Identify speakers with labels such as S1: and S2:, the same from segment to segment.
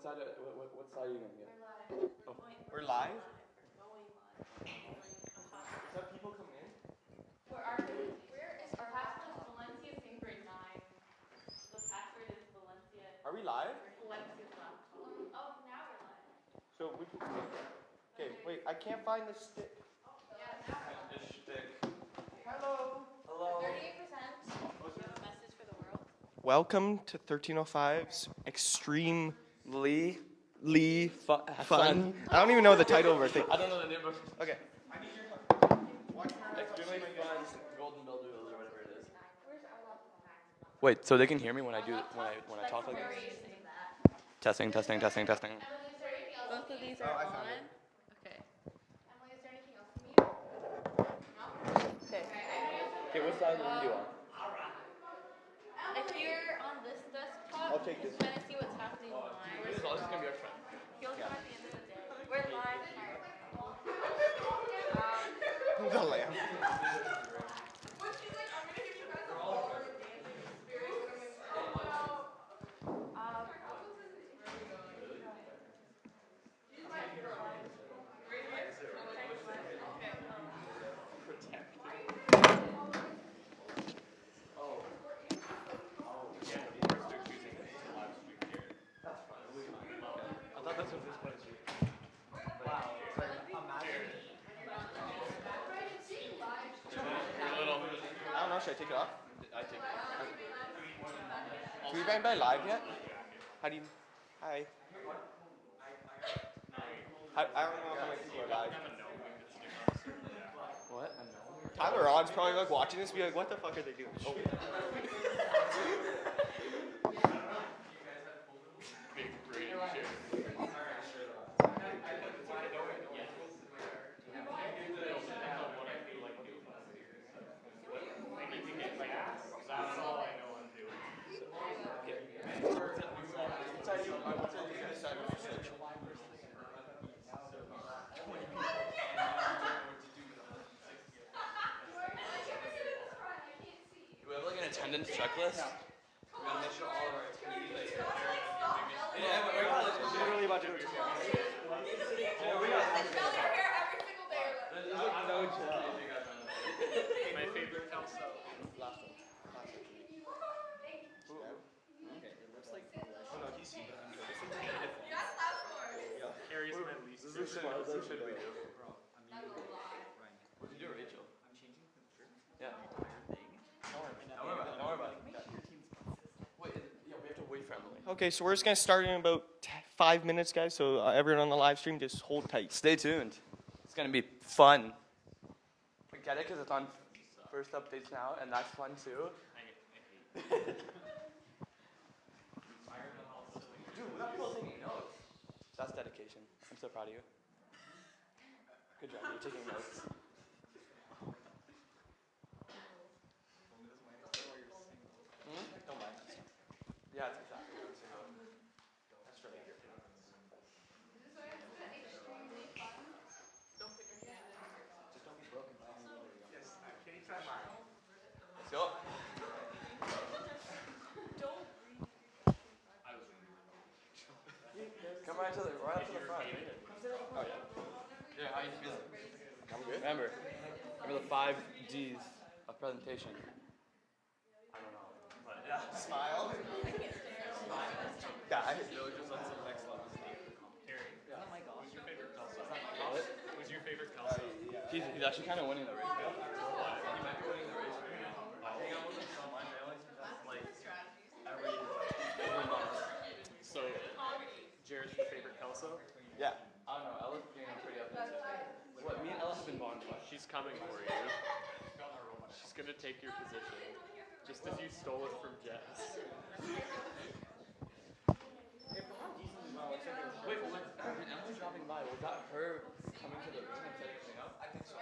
S1: side are you gonna get?
S2: We're live?
S1: We're live? Is that people coming in?
S3: Where is our password? Valencia Sing grade 9. The password is Valencia.
S1: Are we live?
S3: Valencia's left. Oh, now we're live.
S1: So we. Okay, wait. I can't find the stick.
S3: Yeah, now we're live.
S1: Stick. Hello. Hello.
S3: 38%. Do you have a message for the world?
S1: Welcome to 1305's extremely fun. I don't even know the title of our thing. I don't know the name of it. Okay. I need your help. Extremely fun golden builders or whatever it is. Wait, so they can hear me when I talk like this? Testing.
S3: Both of these are on. Okay. Emily, is there anything else you need? No? Okay.
S1: Okay, what side of the room do you want?
S3: If you're on this desktop,
S1: I'll take this.
S3: you kind of see what's happening live.
S1: This is just gonna be our friend.
S3: He'll come at the end of the day. We're live.
S1: The lamp.
S3: But she's like, I'm gonna give you guys a whole dancing experience. She's my hero.
S1: I thought that's what this was. Wow. I don't know, should I take it off? I take it off. Do we bang by live yet? How do you... Hi. I don't know how many people are live. What? Tyler Odd's probably like watching this and be like, what the fuck are they doing? Oh. Do we have like an attendance checklist? We're gonna show all of our attendees later. We're literally about to do it.
S2: My favorite Kelso.
S1: Last one.
S2: Okay, it looks like
S1: Oh no, he's here.
S2: Harry's my least favorite.
S1: What should we do?
S2: Bro, I'm muting Ryan.
S1: What did you do, Rachel?
S2: I'm changing the shirt.
S1: Yeah.
S2: Thing.
S1: Don't worry about it. Wait, yeah, we have to wait for Emily. Okay, so we're just gonna start in about 5 minutes, guys. So everyone on the live stream, just hold tight. Stay tuned. It's gonna be fun. We get it because it's on first updates now, and that's fun too. Dude, we're not people taking notes. That's dedication. I'm so proud of you. Good job. You're taking notes. Don't mind. Yeah, it's exactly. That's really good. Just don't be broken.
S2: Yes, can you try mine?
S1: Let's go. Come right to the front. Oh yeah. Yeah, how you feeling? I'm good. Remember the 5 Ds of presentation. I don't know. But yeah. Smile. Guys.
S2: Just on some next level stuff. Harry.
S1: Yeah.
S2: Who's your favorite Kelso?
S1: What?
S2: Who's your favorite Kelso?
S1: He's actually kind of winning the race. He might be winning the race right now. Every month.
S2: So, Jared's your favorite Kelso?
S1: Yeah. I don't know. Ella's being pretty up into it. What? Me and Ella have been bonding.
S2: She's coming for you. She's gonna take your position. Just as you stole it from Jess.
S1: Wait, when Emily's dropping by, was that her coming to the room and setting everything up? I think so.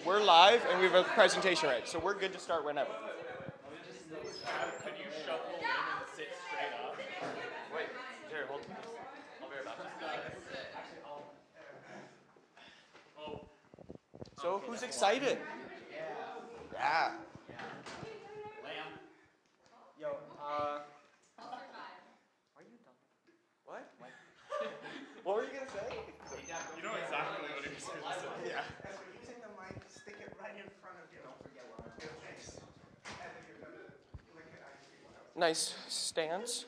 S1: We're live and we have a presentation right, so we're good to start whenever.
S2: Could you shuffle in and sit straight up?
S1: Wait, Jared, hold on. I'll be right back.
S2: Oh.
S1: So, who's excited? Yeah.
S4: Yo,
S1: Yeah.
S4: As we're using the mic, stick it right in front of you. Don't forget what I'm doing. Thanks. And then you're going to lick it. I see what else.
S1: Nice stance.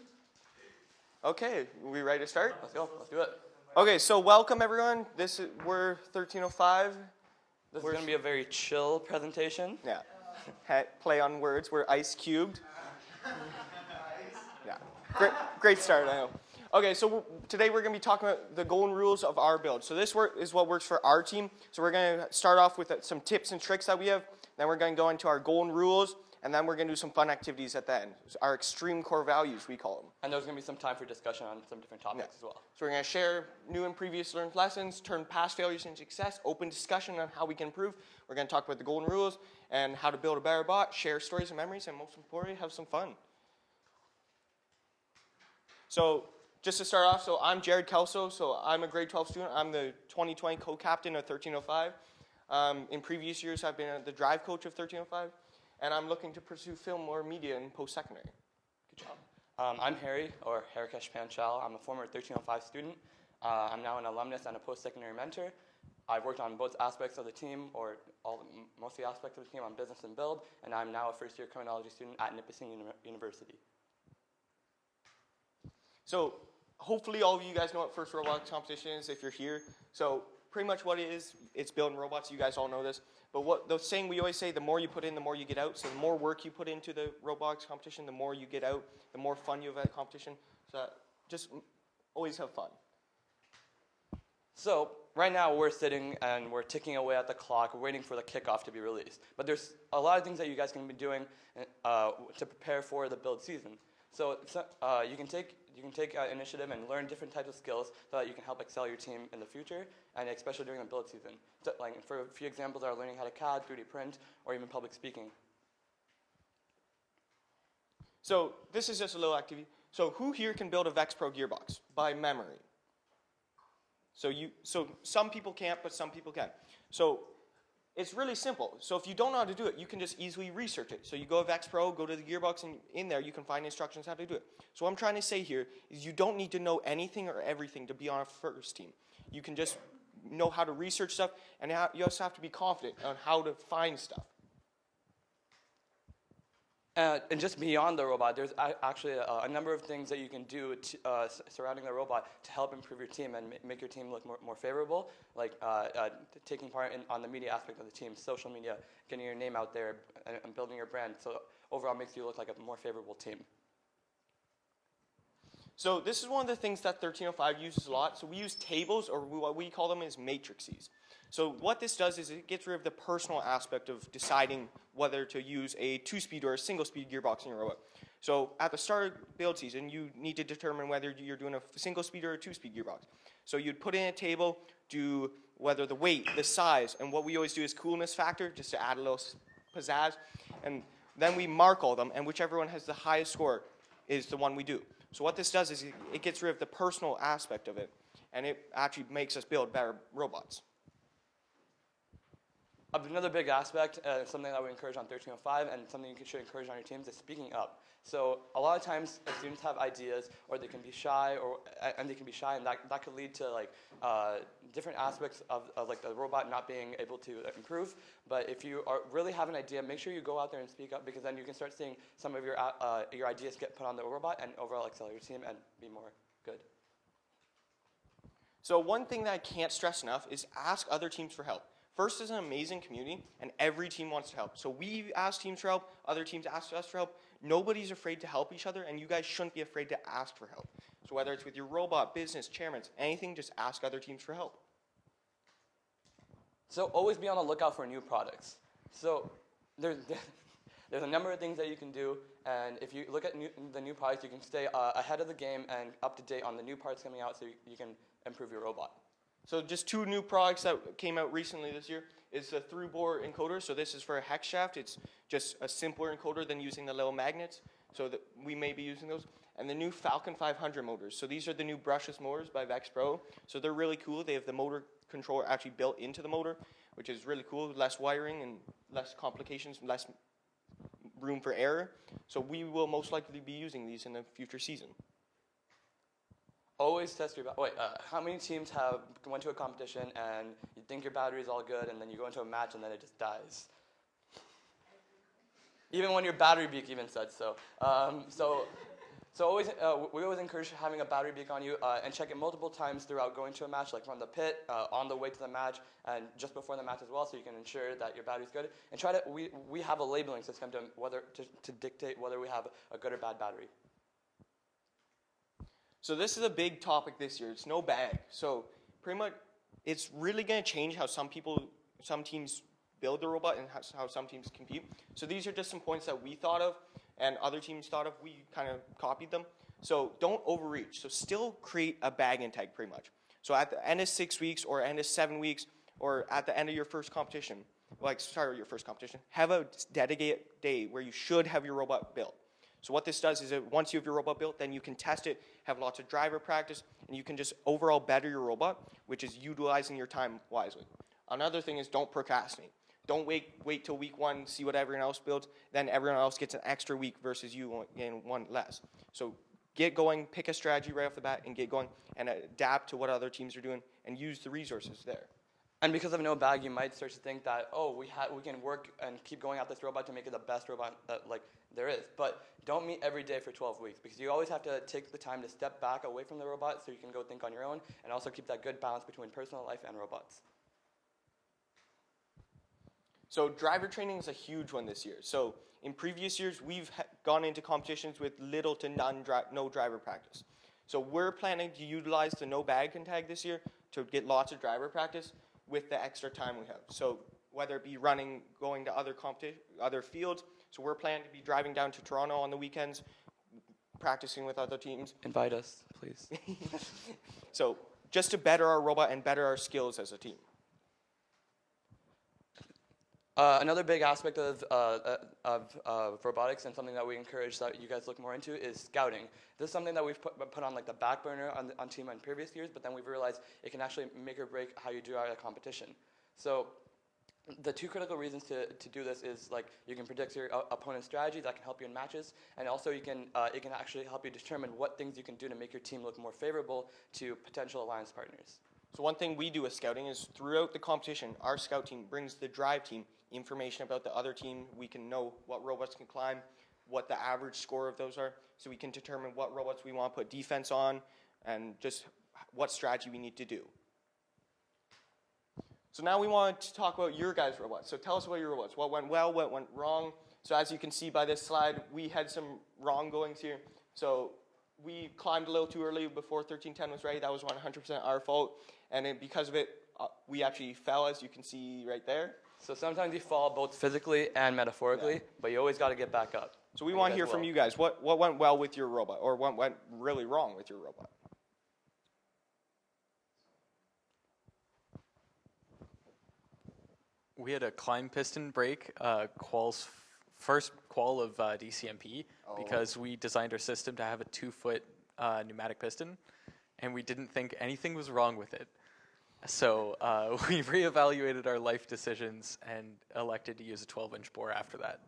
S1: Okay, we ready to start?
S2: Let's go. Let's do it.
S1: Okay, so welcome everyone. We're 1305.
S2: This is going to be a very chill presentation.
S1: Yeah. Play on words. We're ice cubed. Yeah. Great start, I know. Okay, so today we're going to be talking about the golden rules of our build. So this is what works for our team. So we're going to start off with some tips and tricks that we have. Then we're going to go into our golden rules. And then we're going to do some fun activities at the end. Our extreme core values, we call them.
S2: And there's going to be some time for discussion on some different topics as well.
S1: So we're going to share new and previous learned lessons, turn past failures into success, open discussion on how we can improve. We're going to talk about the golden rules and how to build a better bot, share stories and memories, and most importantly, have some fun. So just to start off, so I'm Jared Kelso. So I'm a grade 12 student. I'm the 2020 co-captain of 1305. In previous years, I've been the drive coach of 1305. And I'm looking to pursue film or media in post-secondary.
S2: Good job. I'm Harry, or Harikesh Panchal. I'm a former 1305 student. I'm now an alumnus and a post-secondary mentor. I've worked on both aspects of the team, or most of the aspects of the team on business and build, and I'm now a first-year criminology student at Nipissing University.
S1: So hopefully all of you guys know what First Robotics Competition is if you're here. So pretty much what it is, it's building robots. You guys all know this. But what the saying we always say, the more you put in, the more you get out. So the more work you put into the robotics competition, the more you get out, the more fun you have at a competition. So just always have fun.
S2: So right now we're sitting and we're ticking away at the clock, waiting for the kickoff to be released. But there's a lot of things that you guys can be doing to prepare for the build season. So you can take initiative and learn different types of skills so that you can help excel your team in the future, and especially during the build season. So, like for a few examples are learning how to CAD, 3D print, or even public speaking.
S1: So this is just a little activity. So who here can build a Vex Pro gearbox by memory? So some people can't, but some people can. So it's really simple. So if you don't know how to do it, you can just easily research it. So you go to Vex Pro, go to the gearbox, and in there you can find instructions how to do it. So what I'm trying to say here is you don't need to know anything or everything to be on a first team. You can just know how to research stuff, and you also have to be confident on how to find stuff.
S2: And just beyond the robot, there's actually a number of things that you can do surrounding the robot to help improve your team and make your team look more favorable, like taking part on the media aspect of the team, social media, getting your name out there, and building your brand. So overall makes you look like a more favorable team.
S1: So this is one of the things that 1305 uses a lot. So we use tables, or what we call them is matrices. So what this does is it gets rid of the personal aspect of deciding whether to use a 2-speed or a single-speed gearbox in your robot. So at the start of build season, you need to determine whether you're doing a single-speed or a 2-speed gearbox. So you'd put in a table, do whether the weight, the size, and what we always do is coolness factor, just to add a little pizzazz. And then we mark all them, and whichever one has the highest score is the one we do. So what this does is it gets rid of the personal aspect of it, and it actually makes us build better robots.
S2: Another big aspect, something that we encourage on 1305 and something you should encourage on your teams is speaking up. So a lot of times students have ideas, or they can be shy, and that could lead to like different aspects of like the robot not being able to improve. But if you really have an idea, make sure you go out there and speak up, because then you can start seeing some of your ideas get put on the robot and overall excel your team and be more good.
S1: So one thing that I can't stress enough is ask other teams for help. First is an amazing community, and every team wants to help. So we ask teams for help, other teams ask us for help. Nobody's afraid to help each other, and you guys shouldn't be afraid to ask for help. So whether it's with your robot, business, chairmen, anything, just ask other teams for help.
S2: So always be on the lookout for new products. So there's a number of things that you can do, and if you look at the new products, you can stay ahead of the game and up to date on the new parts coming out, so you can improve your robot.
S1: So just 2 new products that came out recently this year is the through-bore encoder. So this is for a hex shaft. It's just a simpler encoder than using the little magnets. So that we may be using those. And the new Falcon 500 motors. So these are the new brushless motors by Vex Pro. So they're really cool. They have the motor controller actually built into the motor, which is really cool. Less wiring and less complications, less room for error. So we will most likely be using these in the future season.
S2: Always test your how many teams have went to a competition and you think your battery is all good and then you go into a match and then it just dies? Even when your battery beak even said so. So always, we always encourage having a battery beak on you and check it multiple times throughout going to a match, like from the pit, on the way to the match, and just before the match as well, so you can ensure that your battery's good. And try to, we have a labeling system to dictate whether we have a good or bad battery.
S1: So this is a big topic this year. It's no bag. So pretty much, it's really going to change how some teams build the robot and how some teams compete. So these are just some points that we thought of and other teams thought of. We kind of copied them. So don't overreach. So still create a bag intake pretty much. So at the end of 6 weeks or end of 7 weeks or at the end of your first competition, have a dedicated day where you should have your robot built. So what this does is that once you have your robot built, then you can test it, have lots of driver practice, and you can just overall better your robot, which is utilizing your time wisely. Another thing is don't procrastinate. Don't wait till week 1, see what everyone else builds, then everyone else gets an extra week versus you getting one less. So get going, pick a strategy right off the bat, and get going, and adapt to what other teams are doing, and use the resources there.
S2: And because of no bag, you might start to think that, we can work and keep going at this robot to make it the best robot that there is. But don't meet every day for 12 weeks, because you always have to take the time to step back away from the robot so you can go think on your own, and also keep that good balance between personal life and robots.
S1: So driver training is a huge one this year. So in previous years, we've gone into competitions with little to no driver practice. So we're planning to utilize the no bag tag this year to get lots of driver practice with the extra time we have. So whether it be running, going to other fields. So we're planning to be driving down to Toronto on the weekends, practicing with other teams.
S2: Invite us, please.
S1: So just to better our robot and better our skills as a team.
S2: Another big aspect of robotics and something that we encourage that you guys look more into is scouting. This is something that we've put on like the back burner on team in previous years, but then we've realized it can actually make or break how you do at a competition. So the two critical reasons to do this is like you can predict your opponent's strategy that can help you in matches, and also it can actually help you determine what things you can do to make your team look more favorable to potential alliance partners.
S1: So one thing we do with scouting is throughout the competition, our scout team brings the drive team information about the other team. We can know what robots can climb, what the average score of those are, so we can determine what robots we want to put defense on, and just what strategy we need to do. So now we want to talk about your guys' robots. So tell us about your robots. What went well, what went wrong. So as you can see by this slide, we had some wrong goings here. So we climbed a little too early before 1310 was ready. That was 100% our fault. And then because of it, we actually fell, as you can see right there.
S2: So sometimes you fall both physically and metaphorically, but you always got to get back up.
S1: So we want to hear from you guys. What went well with your robot, or what went really wrong with your robot?
S5: We had a climb piston break, first qual of DCMP, because we designed our system to have a 2-foot pneumatic piston, and we didn't think anything was wrong with it. So we reevaluated our life decisions and elected to use a 12-inch bore after that.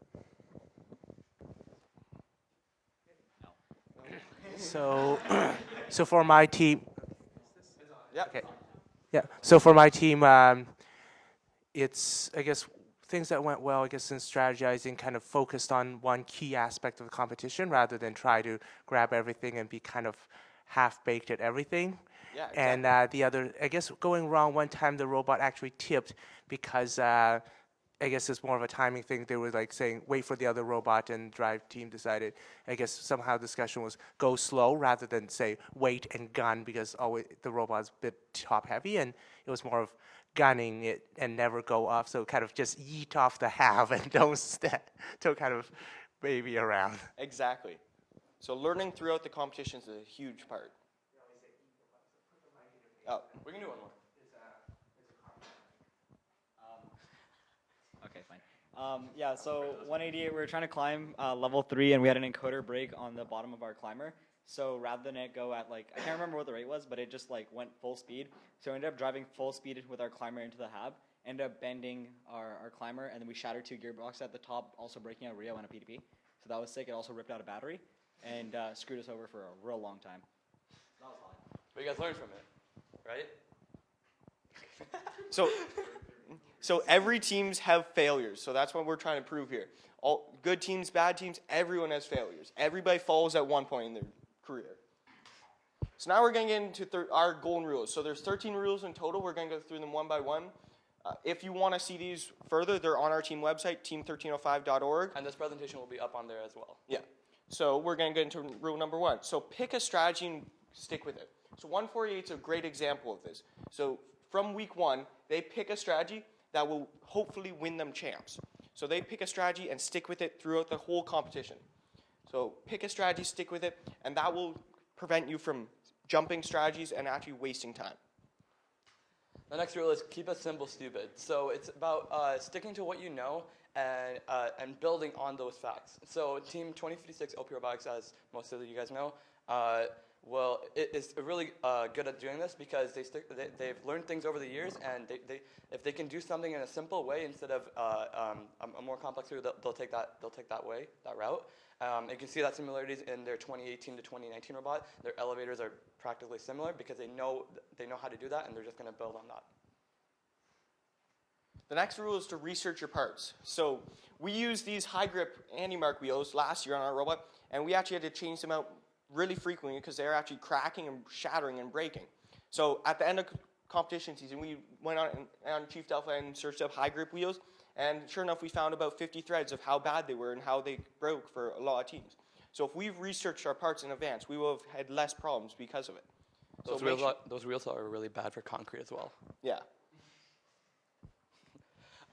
S4: So for my team,
S1: Yeah.
S4: okay, yeah. So for my team, it's, I guess, things that went well, I guess, in strategizing, kind of focused on one key aspect of the competition rather than try to grab everything and be kind of half-baked at everything.
S1: Yeah, exactly.
S4: And the other, I guess, going wrong, one time the robot actually tipped because I guess it's more of a timing thing. They were like saying, wait for the other robot, and drive team decided, I guess somehow discussion was go slow rather than say wait and gun, because always the robot's a bit top heavy, and it was more of gunning it and never go off. So kind of just yeet off the half and don't kind of baby around.
S1: Exactly. So learning throughout the competition is a huge part. Oh,
S2: We can do one more.
S6: Okay, fine. Yeah, so 188, we were trying to climb level 3, and we had an encoder break on the bottom of our climber. So rather than it go at, like, I can't remember what the rate was, but it just, like, went full speed. So we ended up driving full speed with our climber into the hab, ended up bending our climber, and then we shattered 2 gearboxes at the top, also breaking out Rio and a PDP. So that was sick. It also ripped out a battery and screwed us over for a real long time. That was fun.
S2: But you guys learned from it, right?
S1: So every teams have failures. So that's what we're trying to prove here. All good teams, bad teams, everyone has failures. Everybody falls at one point in their career. So now we're going to get into our golden rules. So there's 13 rules in total. We're going to go through them one by one. If you want to see these further, they're on our team website, team1305.org.
S2: And this presentation will be up on there as well.
S1: Yeah. So we're going to get into rule number 1. So pick a strategy and stick with it. So 148 is a great example of this. So from week 1, they pick a strategy that will hopefully win them champs. So they pick a strategy and stick with it throughout the whole competition. So pick a strategy, stick with it, and that will prevent you from jumping strategies and actually wasting time.
S2: The next rule is keep it simple, stupid. So it's about sticking to what you know and building on those facts. So Team 2056 OP Robotics, as most of you guys know, it is really good at doing this because they've learned things over the years, and if they can do something in a simple way instead of a more complex way, they'll take that route. You can see that similarities in their 2018 to 2019 robot. Their elevators are practically similar because they know how to do that, and they're just going to build on that.
S1: The next rule is to research your parts. So we used these high grip anti-mark wheels last year on our robot, and we actually had to change them out really frequently because they're actually cracking and shattering and breaking. So at the end of competition season, we went on Chief Delphi and searched up high grip wheels, and sure enough, we found about 50 threads of how bad they were and how they broke for a lot of teams. So if we've researched our parts in advance, we will have had less problems because of it.
S2: Those wheels are really bad for concrete as well.
S1: Yeah.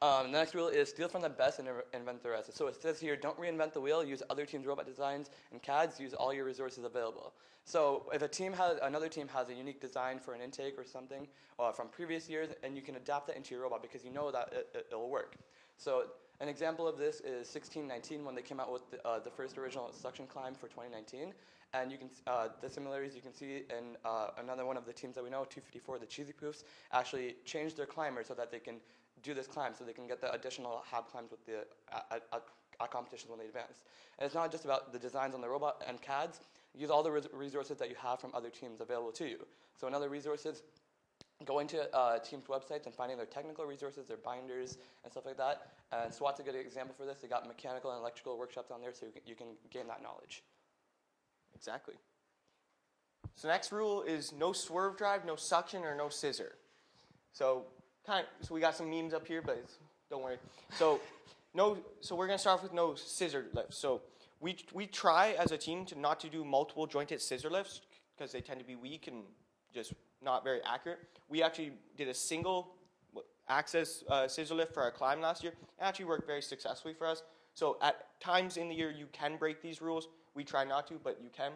S2: The next rule is steal from the best and invent the rest. So it says here, don't reinvent the wheel, use other teams' robot designs and CADs, use all your resources available. So if another team has a unique design for an intake or something from previous years, and you can adapt that into your robot because you know that it'll work. So an example of this is 1619 when they came out with the first original suction climb for 2019. And you can the similarities you can see in another one of the teams that we know, 254, the Cheesy Poofs, actually changed their climber so that they can do this climb, so they can get the additional hab climbs with at competitions when they advance. And it's not just about the designs on the robot and CADs. Use all the resources that you have from other teams available to you. So in other resources, going to teams' websites and finding their technical resources, their binders, and stuff like that. And SWAT's a good example for this. They got mechanical and electrical workshops on there, so you can gain that knowledge.
S1: Exactly. So next rule is no swerve drive, no suction, or no scissor. So we got some memes up here, but don't worry. So we're gonna start off with no scissor lifts. So we try as a team to not to do multiple jointed scissor lifts because they tend to be weak and just not very accurate. We actually did a single axis scissor lift for our climb last year. It actually worked very successfully for us. So at times in the year you can break these rules. We try not to, but you can.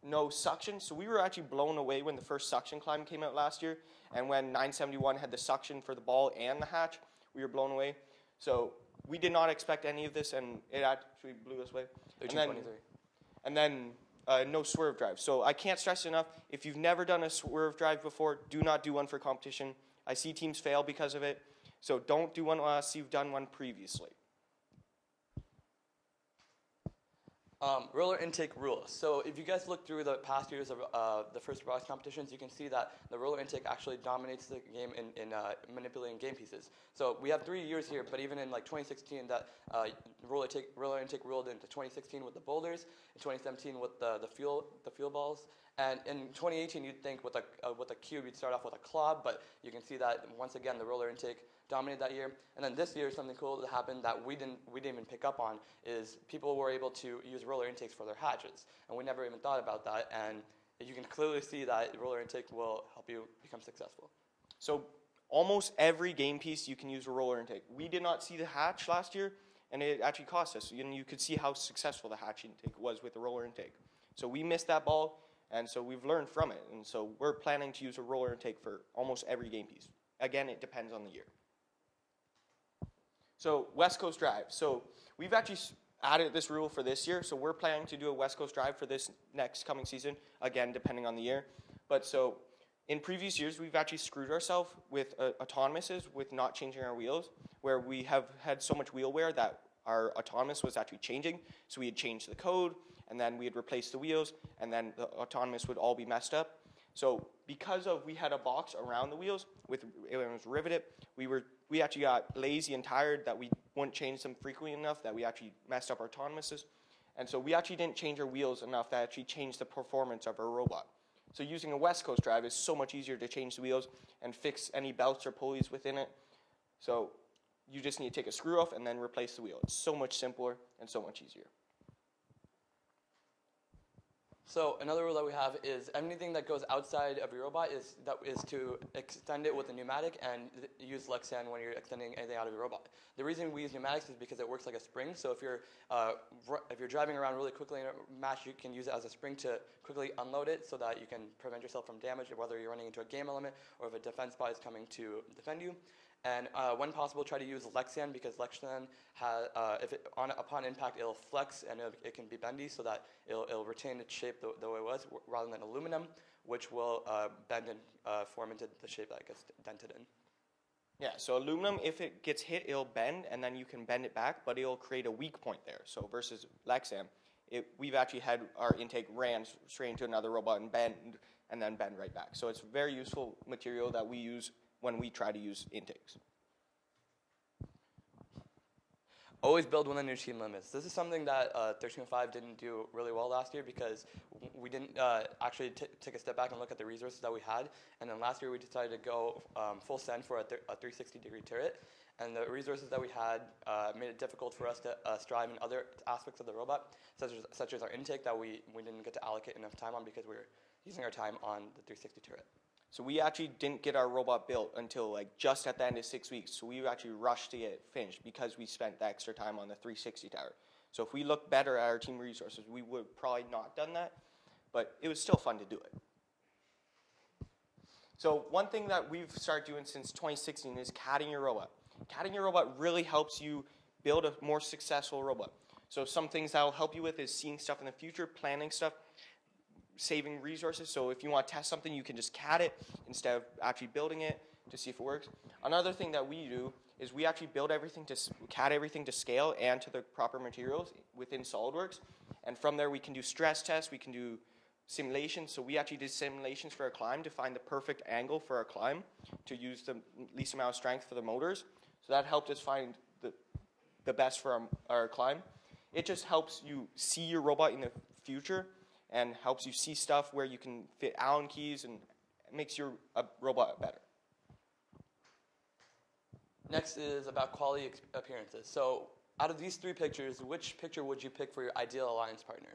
S1: No suction. So we were actually blown away when the first suction climb came out last year, and when 971 had the suction for the ball and the hatch, we were blown away. So we did not expect any of this, and it actually blew us away. And then no swerve drive. So I can't stress enough, if you've never done a swerve drive before, do not do one for competition. I see teams fail because of it, so don't do one unless you've done one previously.
S2: Roller intake rules. So if you guys look through the past years of the first robotics competitions, you can see that the roller intake actually dominates the game in manipulating game pieces. So we have 3 years here, but even in like 2016, that roller intake ruled into 2016 with the boulders, in 2017 with the fuel balls, and in 2018 you'd think with a cube you'd start off with a club, but you can see that once again the roller intake dominated that year. And then this year, something cool that happened that we didn't even pick up on is people were able to use roller intakes for their hatches, and we never even thought about that. And you can clearly see that roller intake will help you become successful.
S1: So almost every game piece you can use a roller intake. We did not see the hatch last year, and it actually cost us. And you could see how successful the hatch intake was with the roller intake. So we missed that ball, and so we've learned from it. And so we're planning to use a roller intake for almost every game piece. Again, it depends on the year. So West Coast Drive. So we've actually added this rule for this year. So we're planning to do a West Coast Drive for this next coming season, again, depending on the year. But so in previous years, we've actually screwed ourselves with autonomouses with not changing our wheels, where we have had so much wheel wear that our autonomous was actually changing. So we had changed the code, and then we had replaced the wheels, and then the autonomous would all be messed up. So because of we had a box around the wheels with it was riveted, we actually got lazy and tired that we wouldn't change them frequently enough that we actually messed up our autonomouses. And so we actually didn't change our wheels enough that actually changed the performance of our robot. So using a West Coast drive is so much easier to change the wheels and fix any belts or pulleys within it. So you just need to take a screw off and then replace the wheel. It's so much simpler and so much easier.
S2: So another rule that we have is anything that goes outside of your robot is to extend it with a pneumatic and use Lexan when you're extending anything out of your robot. The reason we use pneumatics is because it works like a spring. So if you're driving around really quickly in a match, you can use it as a spring to quickly unload it so that you can prevent yourself from damage, whether you're running into a game element or if a defense bot is coming to defend you. And when possible, try to use Lexan because Lexan has, upon impact, it'll flex and it can be bendy so that it'll retain its shape the way it was, rather than aluminum, which will bend and form into the shape that it gets dented in.
S1: Yeah, so aluminum, if it gets hit, it'll bend, and then you can bend it back, but it'll create a weak point there. So versus Lexan, we've actually had our intake ran straight into another robot and then bend right back. So it's a very useful material that we use when we try to use intakes.
S2: Always build within your team limits. This is something that 1305 didn't do really well last year because we didn't actually take a step back and look at the resources that we had. And then last year we decided to go full send for a 360-degree turret. And the resources that we had made it difficult for us to strive in other aspects of the robot, such as our intake that we didn't get to allocate enough time on because we were using our time on the 360 turret.
S1: So we actually didn't get our robot built until like just at the end of 6 weeks. So we actually rushed to get it finished because we spent the extra time on the 360 tower. So if we looked better at our team resources, we would probably not done that, but it was still fun to do it. So one thing that we've started doing since 2016 is catting your robot. Catting your robot really helps you build a more successful robot. So some things that will help you with is seeing stuff in the future, planning stuff, saving resources. So if you want to test something, you can just CAD it instead of actually building it to see if it works. Another thing that we do is we actually build everything to CAD everything to scale and to the proper materials within SolidWorks. And from there, we can do stress tests. We can do simulations. So we actually did simulations for our climb to find the perfect angle for our climb to use the least amount of strength for the motors. So that helped us find the best for our climb. It just helps you see your robot in the future and helps you see stuff where you can fit Allen keys and it makes your robot better.
S2: Next is about quality appearances. So out of these three pictures, which picture would you pick for your ideal alliance partner?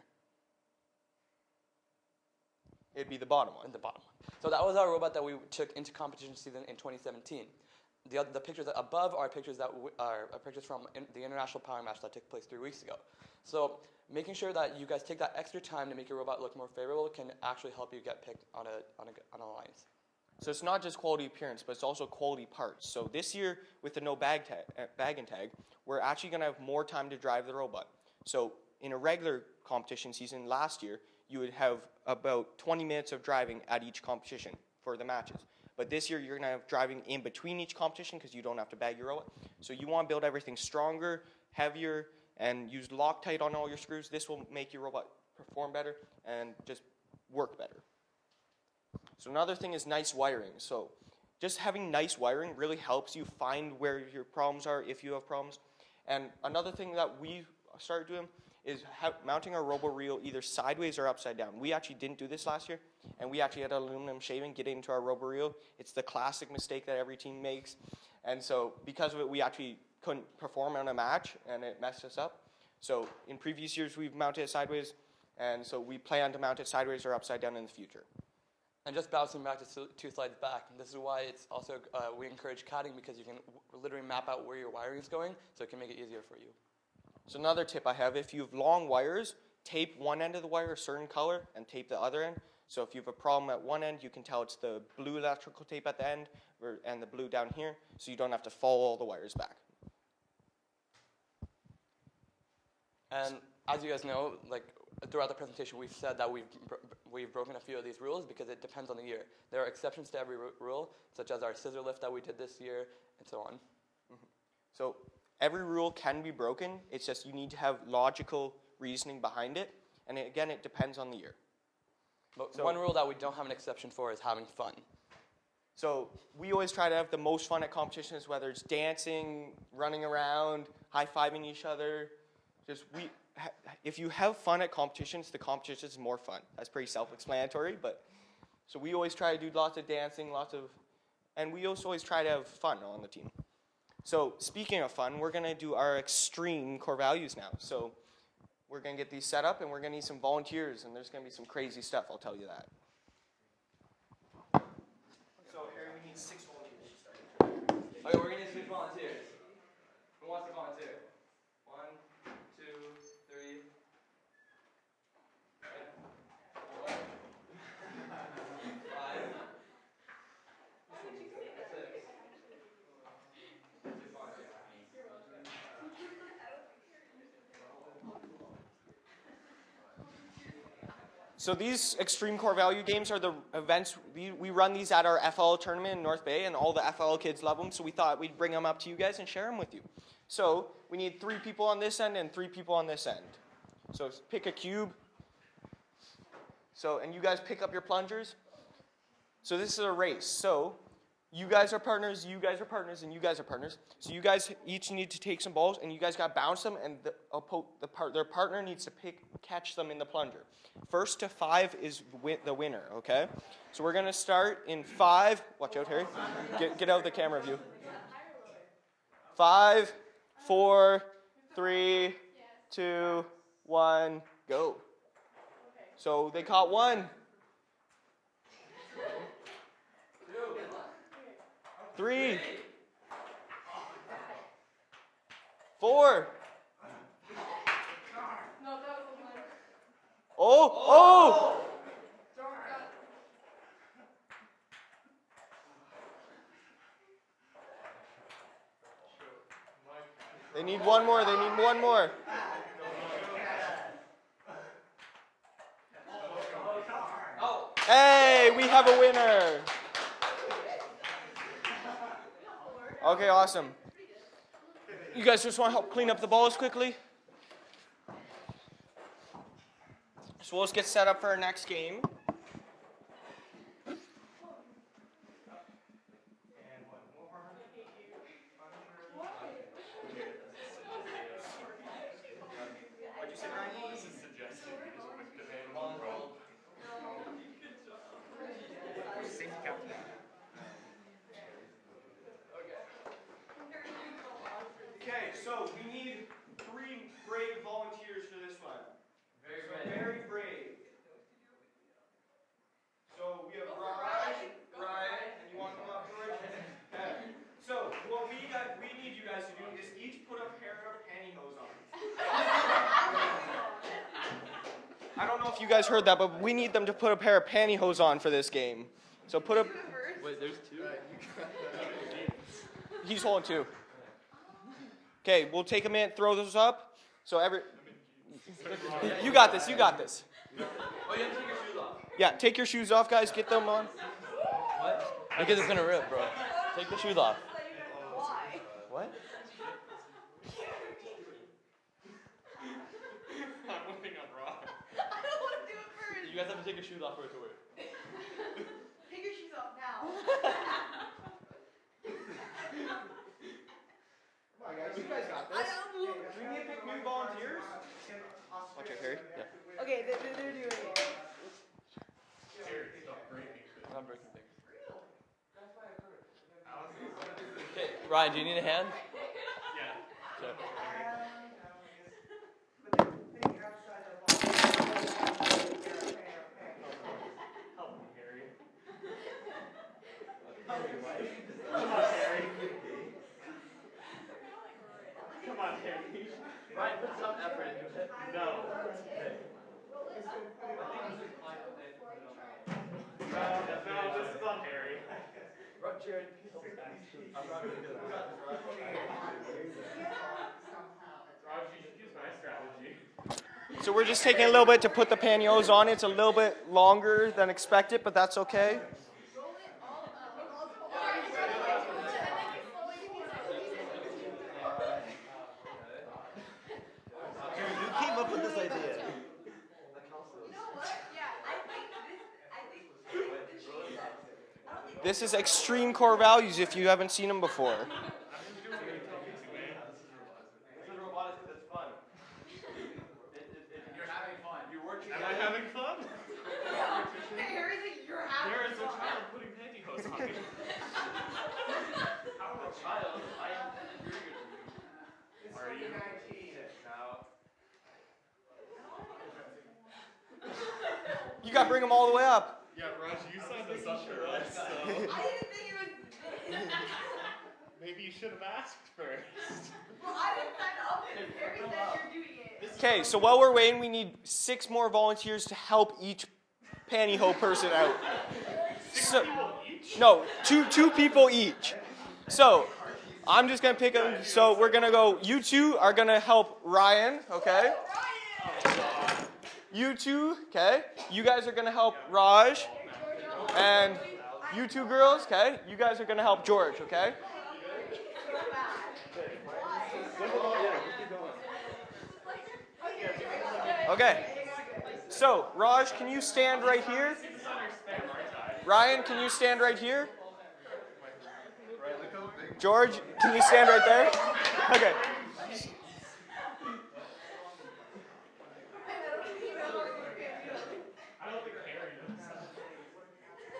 S1: It'd be the bottom one.
S2: The bottom one. So that was our robot that we took into competition season in 2017. The pictures above are pictures that are pictures from the international power match that took place 3 weeks ago. So making sure that you guys take that extra time to make your robot look more favorable can actually help you get picked on an alliance.
S1: So it's not just quality appearance, but it's also quality parts. So this year, with the no bag and tag, we're actually going to have more time to drive the robot. So in a regular competition season last year, you would have about 20 minutes of driving at each competition for the matches. But this year, you're going to have driving in between each competition because you don't have to bag your robot. So you want to build everything stronger, heavier, and use Loctite on all your screws. This will make your robot perform better and just work better. So another thing is nice wiring. So just having nice wiring really helps you find where your problems are if you have problems. And another thing that we started doing is mounting our robo reel either sideways or upside down. We actually didn't do this last year, and we actually had aluminum shaving get into our robo reel. It's the classic mistake that every team makes. And so because of it, we actually couldn't perform on a match, and it messed us up. So in previous years, we've mounted it sideways, and so we plan to mount it sideways or upside down in the future.
S2: And just bouncing back to 2 slides back, this is why it's also we encourage CADing because you can literally map out where your wiring is going, so it can make it easier for you.
S1: So another tip I have, if you have long wires, tape one end of the wire a certain color and tape the other end. So if you have a problem at one end, you can tell it's the blue electrical tape at the end and the blue down here, so you don't have to follow all the wires back.
S2: And as you guys know, like throughout the presentation, we've said that we've broken a few of these rules because it depends on the year. There are exceptions to every rule, such as our scissor lift that we did this year, and so on.
S1: Mm-hmm. So every rule can be broken. It's just you need to have logical reasoning behind it. And again, it depends on the year.
S2: But
S1: So-
S2: one rule that we don't have an exception for is having fun.
S1: So we always try to have the most fun at competitions, whether it's dancing, running around, high-fiving each other. If you have fun at competitions, the competition is more fun. That's pretty self-explanatory, but so we always try to do lots of dancing, and we also always try to have fun on the team. So speaking of fun, we're going to do our extreme core values now. So we're going to get these set up, and we're going to need some volunteers, and there's going to be some crazy stuff, I'll tell you that. So Harry, we need 6 volunteers to start.
S2: Okay, we're gonna need 6 volunteers. Who wants to volunteer? 1, 2, 3. 4, 5. 6.
S1: So these extreme core value games are the events, we run these at our FL tournament in North Bay, and all the FL kids love them, so we thought we'd bring them up to you guys and share them with you. So we need 3 people on this end and 3 people on this end. So pick a cube. So, and you guys pick up your plungers. So this is a race. So you guys are partners, you guys are partners, and you guys are partners. So you guys each need to take some balls, and you guys got to bounce them, and their partner needs to catch them in the plunger. First to 5 is the winner, okay? So we're going to start in 5. Watch out, Harry. Get out of the camera view. 5, 4, 3, 2, 1, go. So they caught 1. 3, 4. Oh! They need one more. Hey, we have a winner. Okay, awesome. You guys just want to help clean up the balls quickly? So we'll just get set up for our next game. What'd you say, Ryan? This is suggested. Okay, so we need 3 brave volunteers for this one. Very brave. So we have Ryan, and you want to come up, George? Okay. So what we need you guys to do is each put a pair of pantyhose on. I don't know if you guys heard that, but we need them to put a pair of pantyhose on for this game. So put a.
S2: Wait, there's 2?
S1: He's holding 2. Okay, we'll take a minute, throw those up. So you got this.
S2: Oh, you have to take your shoes off.
S1: Yeah, take your shoes off, guys. Get them on.
S2: What? Because it's gonna rip, bro. Take the shoes off.
S3: Why?
S2: What?
S1: I'm moving on wrong.
S3: I don't want to do it first.
S2: You guys have to take your shoes off for it to work.
S3: Take your shoes off now.
S1: Come on, guys. You guys got this. Do we need to pick new volunteers? Watch out, Harry. Yeah.
S3: Okay, they're doing it.
S2: I'm not breaking things. Okay, Ryan, do you need a hand? Yeah. Okay. Ryan, put some effort into it. No.
S7: No, this is on Harry.
S2: Jared, I'm not gonna do that.
S7: Raj, you should use my strategy.
S1: So we're just taking a little bit to put the pantyhose on. It's a little bit longer than expected, but that's okay.
S8: Who came up with this idea?
S3: You know what? Yeah, I think this
S1: This is extreme core values if you haven't seen them before.
S7: Am I having fun?
S3: Harry's like, you're having
S7: There is a
S3: fun.
S7: child putting pantyhose on me. I'm a child. I am inferior to you. Are you?
S1: You got to bring them all the way up.
S7: Yeah, Raj, you signed this up for us, so
S3: I didn't think it was.
S7: maybe you should have asked first.
S3: Well, I didn't sign up. Harry said you're doing it.
S1: Okay, so while we're waiting, we need 6 more volunteers to help each pantyhose person out. So, no, two people each. So, I'm just going to pick them. So, we're going to go, you two are going to help Ryan, okay? You two, okay? You guys are going to help Raj. And you two girls, okay? You guys are going to help George, okay? Okay. So, Raj, can you stand right here? Ryan, can you stand right here? George, can you stand right there? Okay.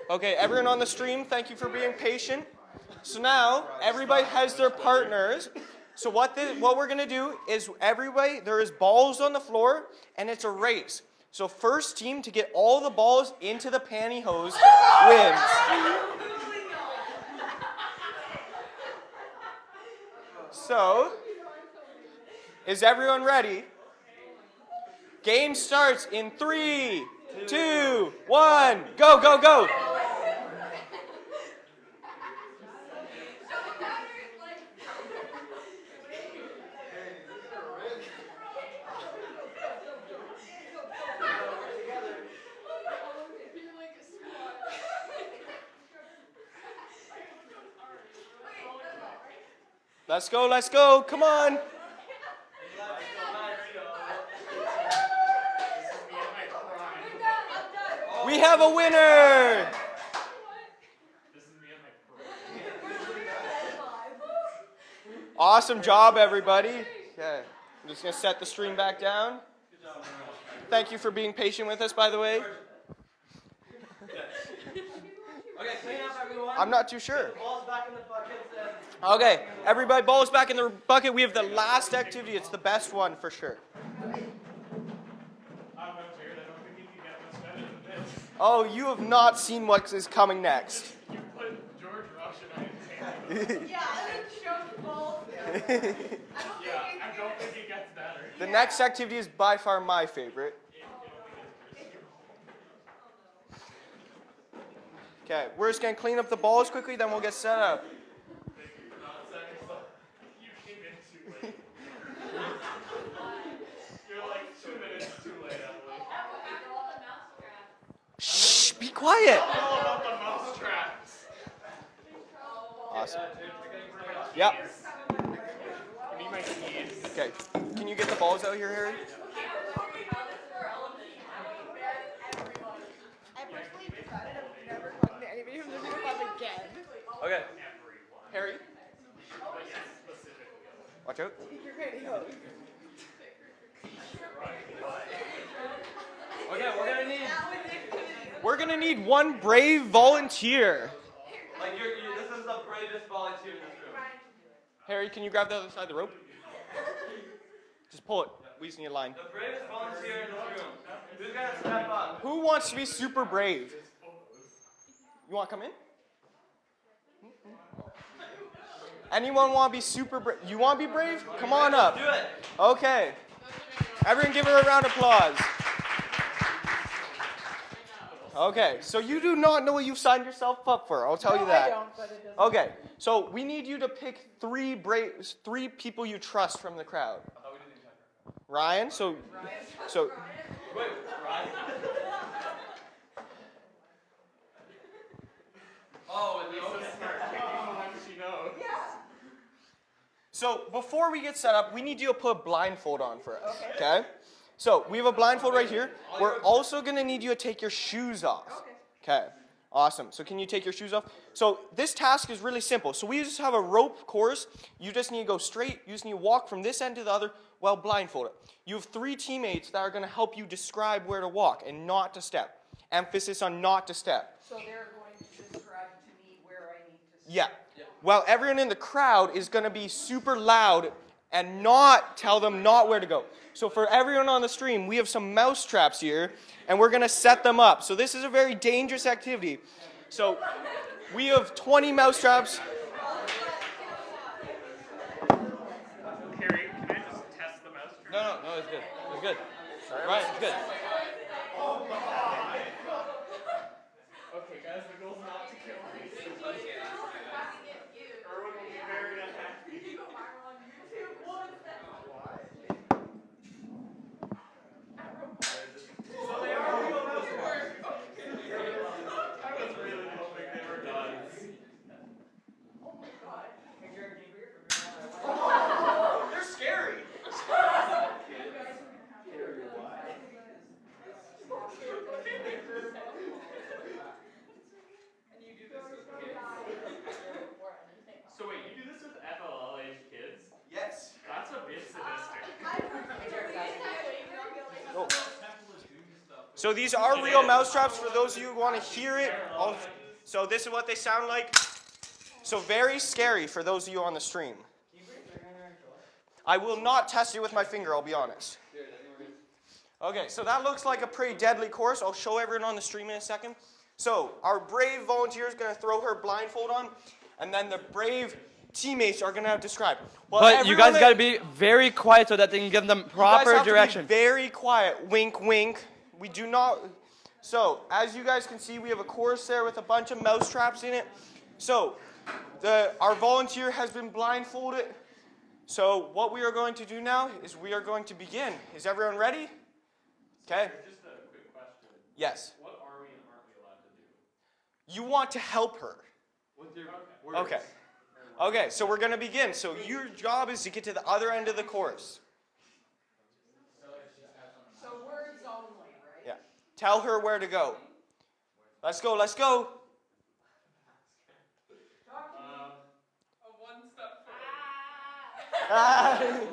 S1: Okay, everyone on the stream, thank you for being patient. So now, everybody has their partners. So what we're going to do is everybody, there is balls on the floor, and it's a race. So first team to get all the balls into the pantyhose wins. So, is everyone ready? Game starts in 3, 2, 1, go, go, go. Let's go, come on. We have a winner. Awesome job, everybody. Okay, I'm just going to set the stream back down. Thank you for being patient with us, by the way.
S2: Okay, clean up, everyone.
S1: I'm not too sure.
S2: The ball's back in the buckets.
S1: Okay, everybody, balls back in the bucket. We have the last activity. It's the best one for sure. Oh, you have not seen what is coming next.
S7: You put George, Rush, and I in hand.
S3: Yeah, and then show the balls.
S7: I don't think it gets better.
S1: The next activity is by far my favorite. Okay, we're just going to clean up the balls quickly, then we'll get set up.
S7: You came in too late. You're like 2 minutes too late, Emily.
S1: Shh, be quiet.
S7: All about the mouse traps.
S1: Awesome. Yep.
S7: Give me my keys.
S1: Okay, can you get the balls out here, Harry?
S3: I personally decided I'm never talking to anybody from the group again.
S1: Okay. Harry, watch out.
S3: You're gonna
S2: Okay,
S1: We're going to need one brave volunteer.
S2: this is the bravest volunteer in this room.
S1: Harry, can you grab the other side of the rope? Just pull it. We just need a line.
S2: The bravest volunteer in this room. Who's gonna step up?
S1: Who wants to be super brave? You want to come in? Anyone want to be super brave? You want to be brave? Come on up.
S2: Do it.
S1: Okay. Everyone give her a round of applause. Okay, so you do not know what you've signed yourself up for. I'll tell you that.
S3: I don't, but it doesn't.
S1: Okay, so we need you to pick three people you trust from the crowd. Ryan, so
S2: Wait, Ryan? Oh, and okay.
S7: How does she know?
S1: So before we get set up, we need you to put a blindfold on for us. Okay? So we have a blindfold right here. We're also going to need you to take your shoes off. Okay. Awesome. So can you take your shoes off? So this task is really simple. So we just have a rope course. You just need to go straight. You just need to walk from this end to the other while blindfolded. You have 3 teammates that are going to help you describe where to walk and not to step. Emphasis on not to step.
S8: So they're going to describe to me where I need to step.
S1: Yeah. While everyone in the crowd is going to be super loud and not tell them not where to go. So for everyone on the stream, we have some mouse traps here, and we're going to set them up. So this is a very dangerous activity. So we have 20 mouse traps.
S7: Carrie, can I just test the mouse trap?
S2: No, it's good. It's good. Right, it's good.
S7: Okay, guys, the goal's not to kill me. Erwin will be very unhappy. So they are real mouse traps. I was really hoping they were guns. They're scary. So wait, you do this with FLL age kids?
S1: Yes.
S7: That's a bit sadistic.
S1: So these are real mouse traps for those of you who want to hear it. So this is what they sound like. So very scary for those of you on the stream. I will not test it with my finger, I'll be honest. Okay, so that looks like a pretty deadly course. I'll show everyone on the stream in a second. So our brave volunteer is going to throw her blindfold on, and then the brave teammates are going to describe. Well,
S2: But you guys got to be very quiet so that they can give them proper
S1: you guys have
S2: direction.
S1: To be very quiet. Wink, wink. We do not. So as you guys can see, we have a course there with a bunch of mouse traps in it. So our volunteer has been blindfolded. So what we are going to do now is we are going to begin. Is everyone ready? Okay.
S7: Just a quick question.
S1: Yes.
S7: What are we and aren't we allowed to do?
S1: You want to help her.
S7: With your
S1: Okay. Okay, so we're going to begin. So your job is to get to the other end of the course.
S8: So words only, right?
S1: Yeah. Tell her where to go. Let's go, let's go.
S8: One step forward.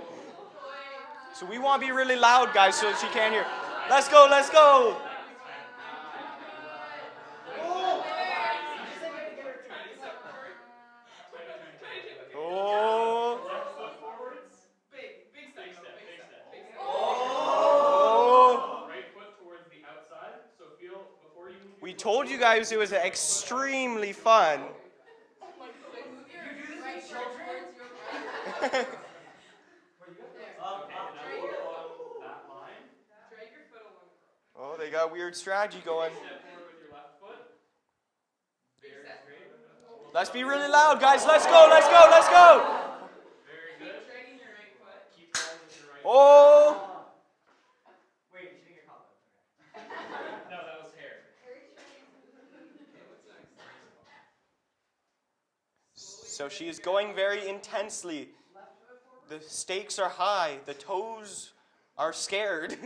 S1: So we want to be really loud, guys, so she can't hear. Let's go, let's go. Oh.
S7: Left foot forwards.
S8: Big step. Big step.
S1: Oh.
S7: Right foot towards the outside. So feel before you move.
S1: We told you guys it was extremely fun.
S7: Okay, and now that line.
S8: Drag your foot along the rope.
S1: Oh, they got weird strategy going.
S7: Step forward with your left foot. Very straight.
S1: Let's be really loud, guys. Let's go, let's go, let's go.
S7: Very good.
S8: Dragging your right foot.
S7: Keep going with your right
S1: Oh.
S6: Wait, you shouldn't get caught.
S7: foot. No, that was hair.
S1: So she is going very intensely. The stakes are high. The toes are scared.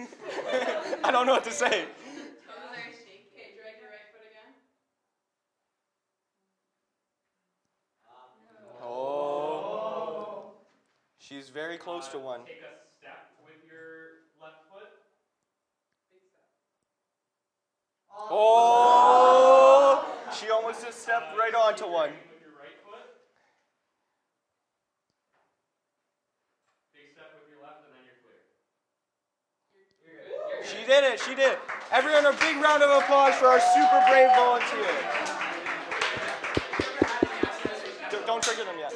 S1: I don't know what to say.
S8: Toes are shaky. Okay, drag your right foot again.
S1: Oh. She's very close to one.
S7: Take a step with your left foot.
S8: Big step.
S1: Oh. She almost just stepped right onto one.
S7: With your right foot. Big step with your left, and then you're clear.
S1: She did it. She did it. Everyone, a big round of applause for our super brave volunteer. Don't trigger them yet.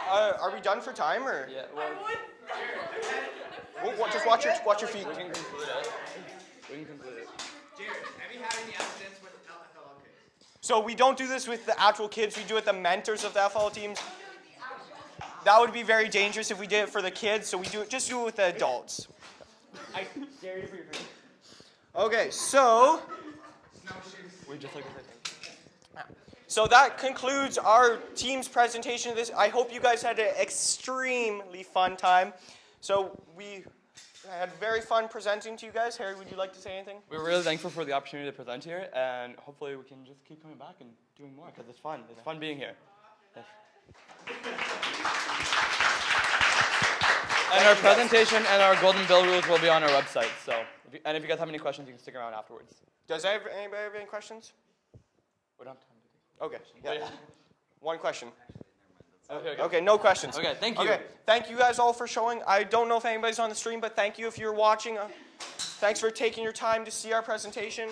S1: Are we done for time or?
S2: Yeah, well,
S1: Just watch your feet.
S2: we can conclude it.
S6: Jared, have you had any accidents with LFL kids?
S1: So we don't do this with the actual kids. We do it with the mentors of the FL teams. That would be very dangerous if we did it for the kids. So we do it with the adults.
S6: Jared, for your friend.
S1: Okay, so.
S2: We just like
S1: So that concludes our team's presentation of this. I hope you guys had an extremely fun time. So we I had very fun presenting to you guys. Harry, would you like to say anything?
S2: We're really thankful for the opportunity to present here, and hopefully we can just keep coming back and doing more because it's fun. It's fun being here. Yes. And our presentation and our golden bill rules will be on our website. So, if you guys have any questions, you can stick around afterwards.
S1: Does anybody have any questions?
S2: We don't have time to
S1: Okay. Yeah. One question.
S2: Okay.
S1: Okay, no questions.
S2: Okay, thank you.
S1: Okay, thank you guys all for showing. I don't know if anybody's on the stream, but thank you if you're watching. Thanks for taking your time to see our presentation.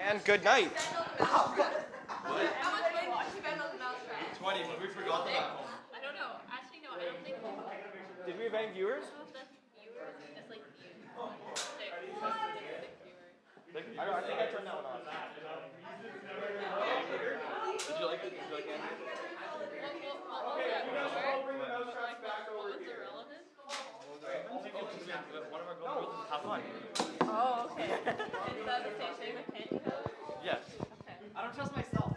S1: And good night.
S8: How much weight did you bend on the mousetrap?
S2: 20, but we forgot that.
S3: I don't know. Actually, no, I don't think
S1: Did we have any viewers?
S3: that's viewers. It's like views. Six.
S1: I think I turned that one off.
S2: Did you like it? Did you like it? One of our golden rules is have fun.
S3: Oh, okay. Is that the same thing with pantyhose?
S2: Yes.
S3: Okay.
S6: I don't trust myself.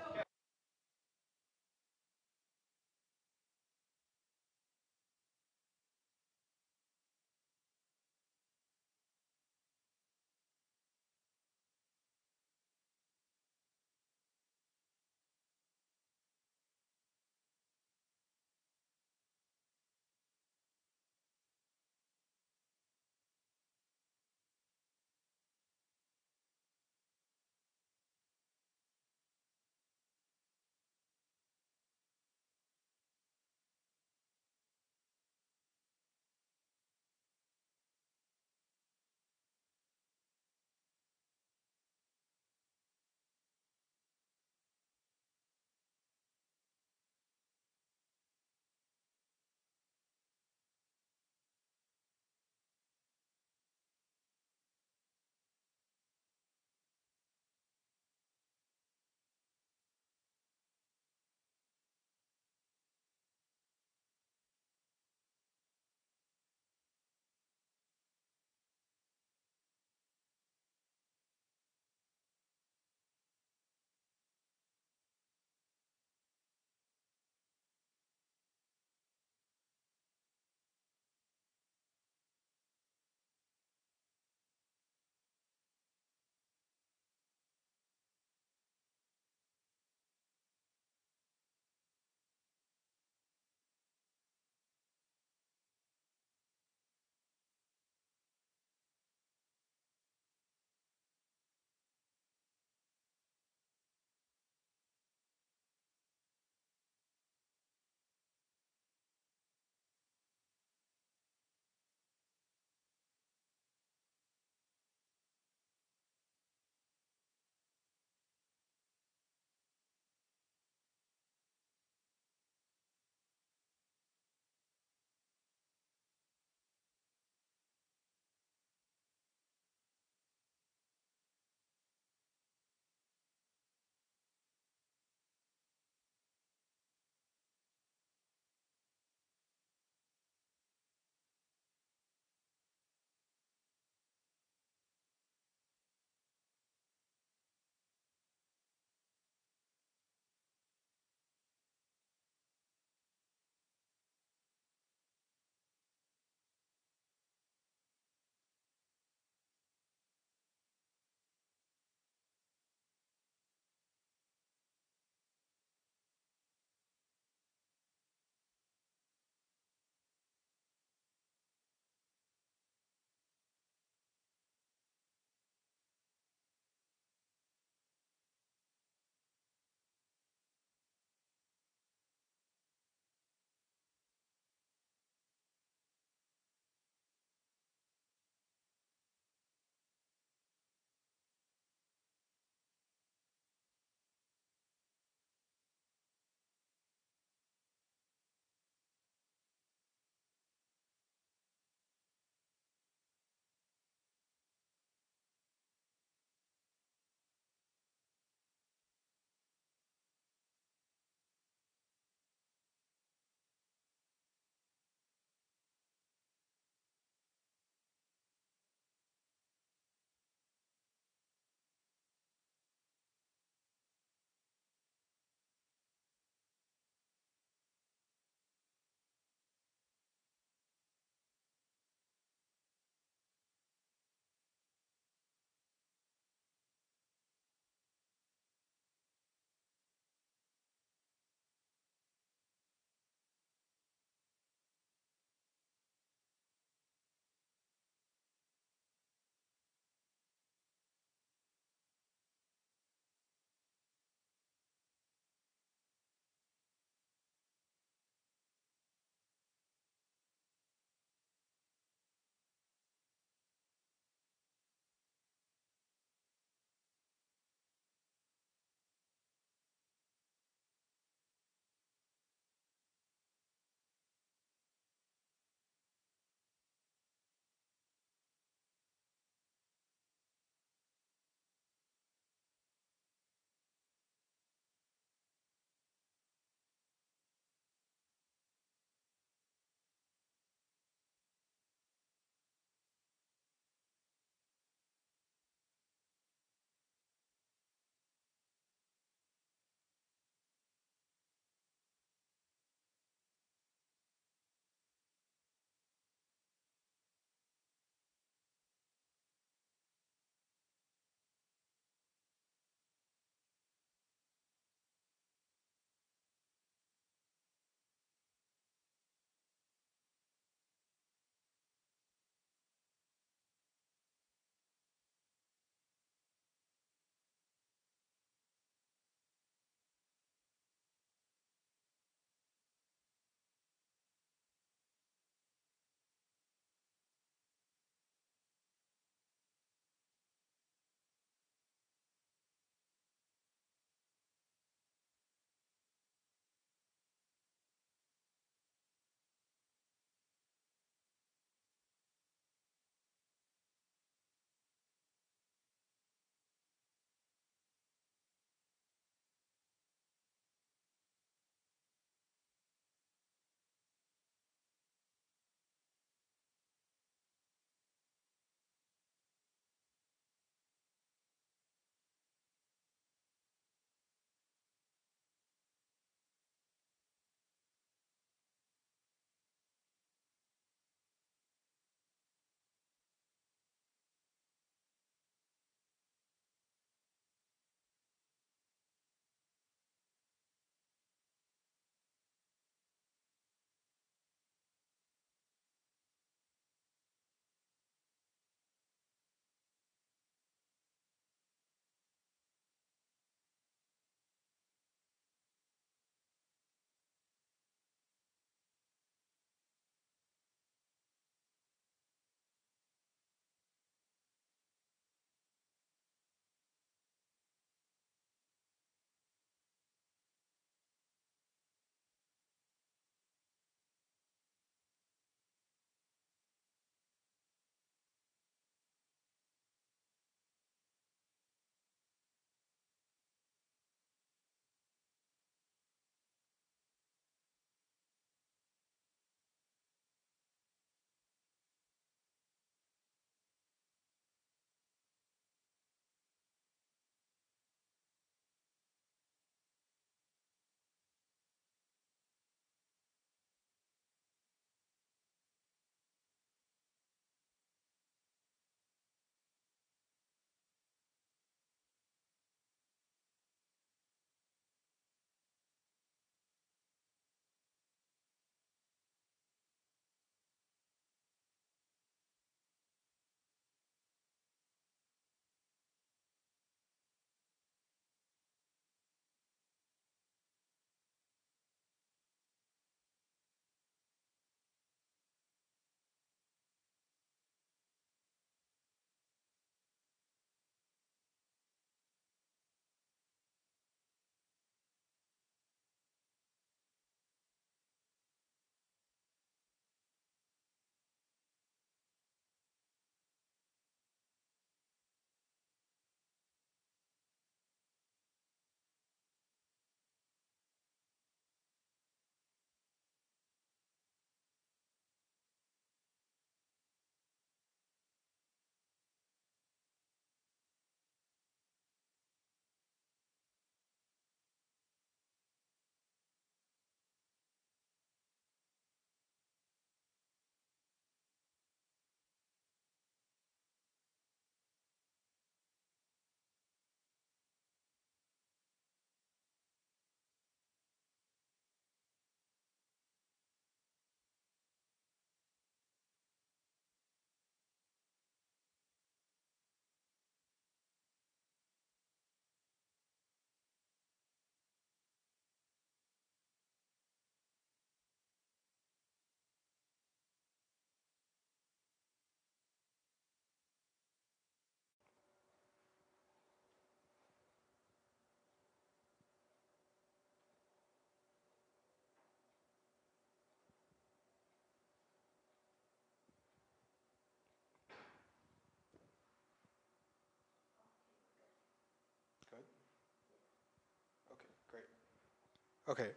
S9: Okay.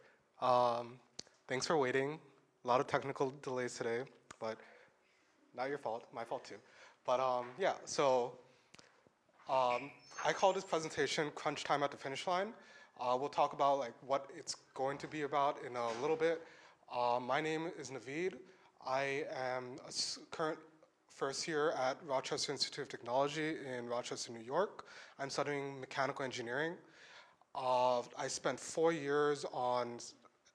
S9: Thanks for waiting. A lot of technical delays today, but not your fault. My fault too. But yeah. So I call this presentation "Crunch Time at the Finish Line." We'll talk about like what it's going to be about in a little bit. My name is Naveed. I am a current first year at Rochester Institute of Technology in Rochester, New York. I'm studying mechanical engineering. I spent 4 years on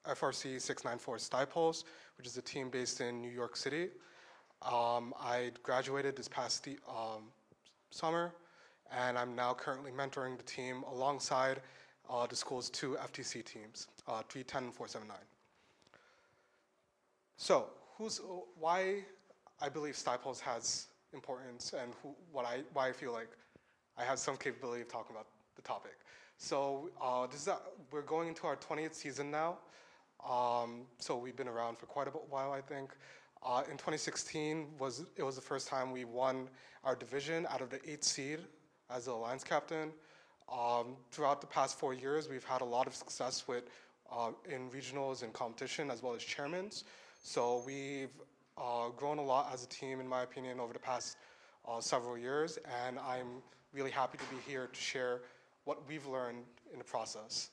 S9: FRC 694 SWATposium, which is a team based in New York City. I graduated this past summer, and I'm now currently mentoring the team alongside the school's 2 FTC teams, 310 and 479. So, why I believe SWATposium has importance and why I feel like I have some capability of talking about the topic. So we're going into our 20th season now. So we've been around for quite a while, I think. In 2016, it was the first time we won our division out of the 8th seed as the alliance captain. Throughout the past 4 years, we've had a lot of success in regionals and competition as well as chairmans. So we've grown a lot as a team, in my opinion, over the past several years, and I'm really happy to be here to share what we've learned in the process.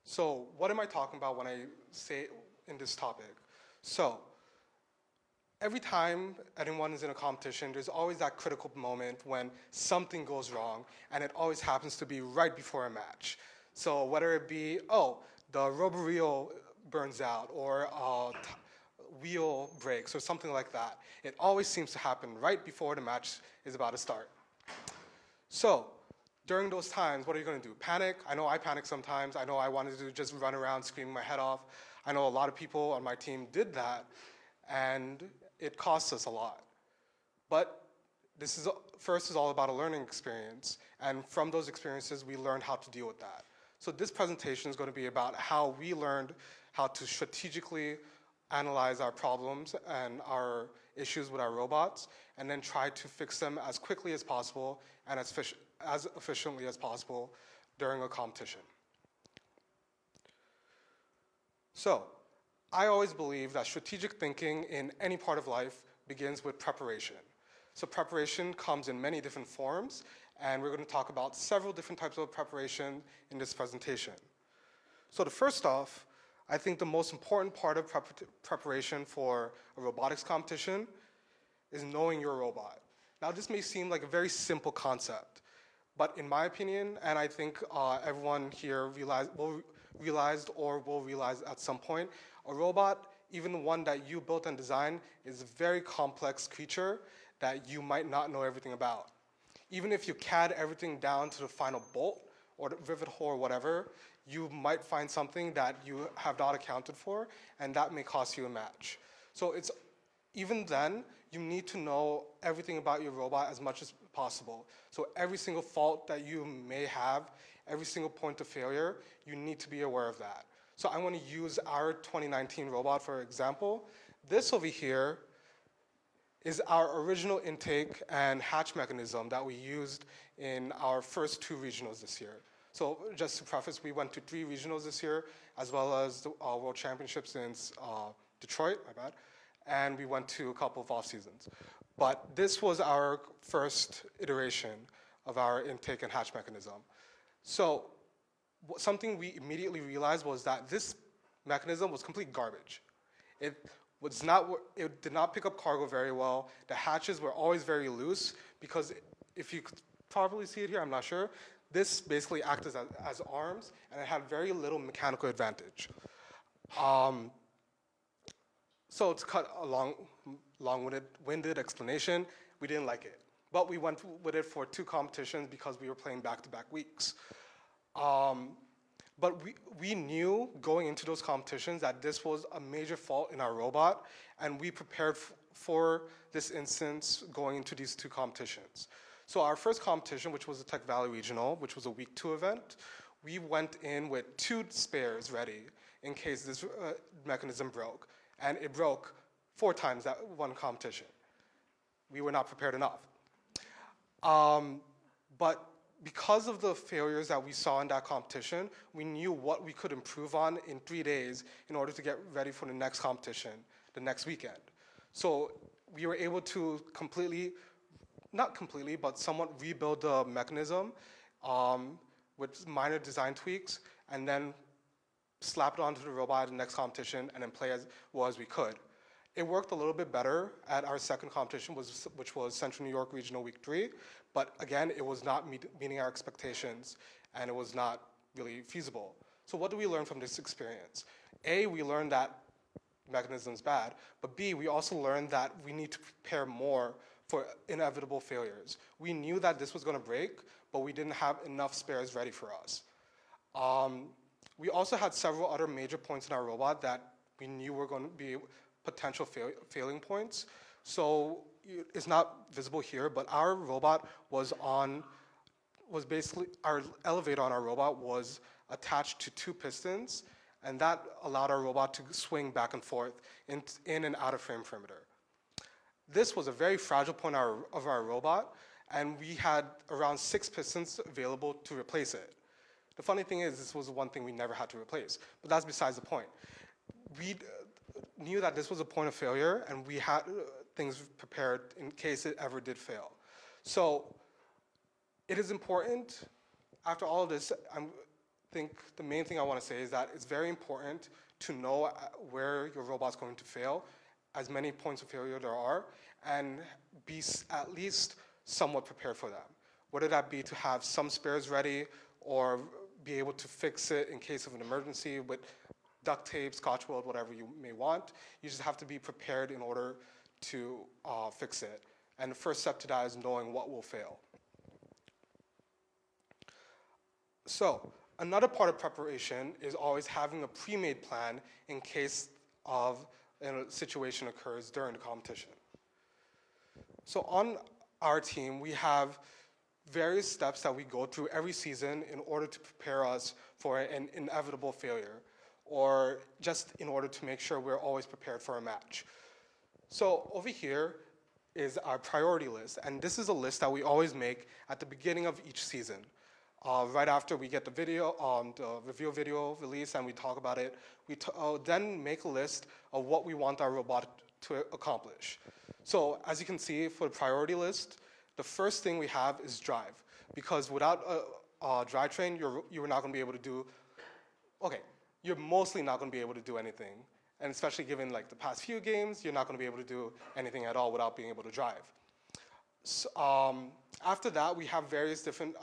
S9: So what am I talking about when I say in this topic? So every time anyone is in a competition, there's always that critical moment when something goes wrong, and it always happens to be right before a match. So whether it be, the robo-reel burns out, or wheel breaks, or something like that, it always seems to happen right before the match is about to start. So during those times, what are you going to do? Panic? I know I panic sometimes. I know I wanted to just run around screaming my head off. I know a lot of people on my team did that, and it cost us a lot. But this is all about a learning experience, and from those experiences, we learned how to deal with that. So this presentation is going to be about how we learned how to strategically analyze our problems and our issues with our robots, and then try to fix them as quickly as possible and as efficiently as possible during a competition. So, I always believe that strategic thinking in any part of life begins with preparation. So preparation comes in many different forms, and we're going to talk about several different types of preparation in this presentation. So first off, I think the most important part of preparation for a robotics competition is knowing your robot. Now, this may seem like a very simple concept, but in my opinion, and I think everyone here realized or will realize at some point, a robot, even one that you built and designed, is a very complex creature that you might not know everything about. Even if you CAD everything down to the final bolt or the rivet hole or whatever, you might find something that you have not accounted for, and that may cost you a match. So even then, you need to know everything about your robot as much as possible. So every single fault that you may have, every single point of failure, you need to be aware of that. So I want to use our 2019 robot for example. This over here is our original intake and hatch mechanism that we used in our first 2 regionals this year. So just to preface, we went to 3 regionals this year, as well as the World Championships in Detroit, and we went to a couple of off seasons. But this was our first iteration of our intake and hatch mechanism. So something we immediately realized was that this mechanism was complete garbage. It did not pick up cargo very well. The hatches were always very loose because if you could probably see it here, I'm not sure, this basically acted as arms, and it had very little mechanical advantage. So to cut a long-winded explanation, we didn't like it. But we went with it for 2 competitions because we were playing back-to-back weeks. But we knew going into those competitions that this was a major fault in our robot, and we prepared for this instance going into these 2 competitions. So our first competition, which was the Tech Valley Regional, which was a week 2 event, we went in with 2 spares ready in case this mechanism broke. And it broke 4 times that one competition. We were not prepared enough. But because of the failures that we saw in that competition, we knew what we could improve on in 3 days in order to get ready for the next competition, the next weekend. So we were able to not completely, but somewhat rebuild the mechanism with minor design tweaks, and then slap it onto the robot at the next competition, and then play as well as we could. It worked a little bit better at our second competition, which was Central New York Regional Week 3, but again, it was not meeting our expectations, and it was not really feasible. So what do we learn from this experience? A, we learned that mechanism's bad, but B, we also learned that we need to prepare more for inevitable failures. We knew that this was going to break, but we didn't have enough spares ready for us. We also had several other major points in our robot that we knew were going to be potential failing points. So it's not visible here, but our robot was basically, our elevator on our robot was attached to 2 pistons, and that allowed our robot to swing back and forth in and out of frame perimeter. This was a very fragile point of our robot, and we had around 6 pistons available to replace it. The funny thing is, this was the one thing we never had to replace, but that's besides the point. We knew that this was a point of failure, and we had things prepared in case it ever did fail. So it is important, after all of this, I think the main thing I want to say is that it's very important to know where your robot's going to fail, as many points of failure there are, and be at least somewhat prepared for them. Whether that be to have some spares ready, or be able to fix it in case of an emergency with duct tape, Scotch weld, whatever you may want. You just have to be prepared in order to fix it. And the first step to that is knowing what will fail. So another part of preparation is always having a pre-made plan in case of a situation occurs during the competition. So on our team, we have various steps that we go through every season in order to prepare us for an inevitable failure, or just in order to make sure we're always prepared for a match. So over here is our priority list, and this is a list that we always make at the beginning of each season. Right after we get the video, the review video released, and we talk about it, we then make a list of what we want our robot to accomplish. So as you can see, for the priority list, the first thing we have is drive, because without a drivetrain, you're not going to be able to do, you're mostly not going to be able to do anything. And especially given like the past few games, you're not going to be able to do anything at all without being able to drive. So, after that, we have various different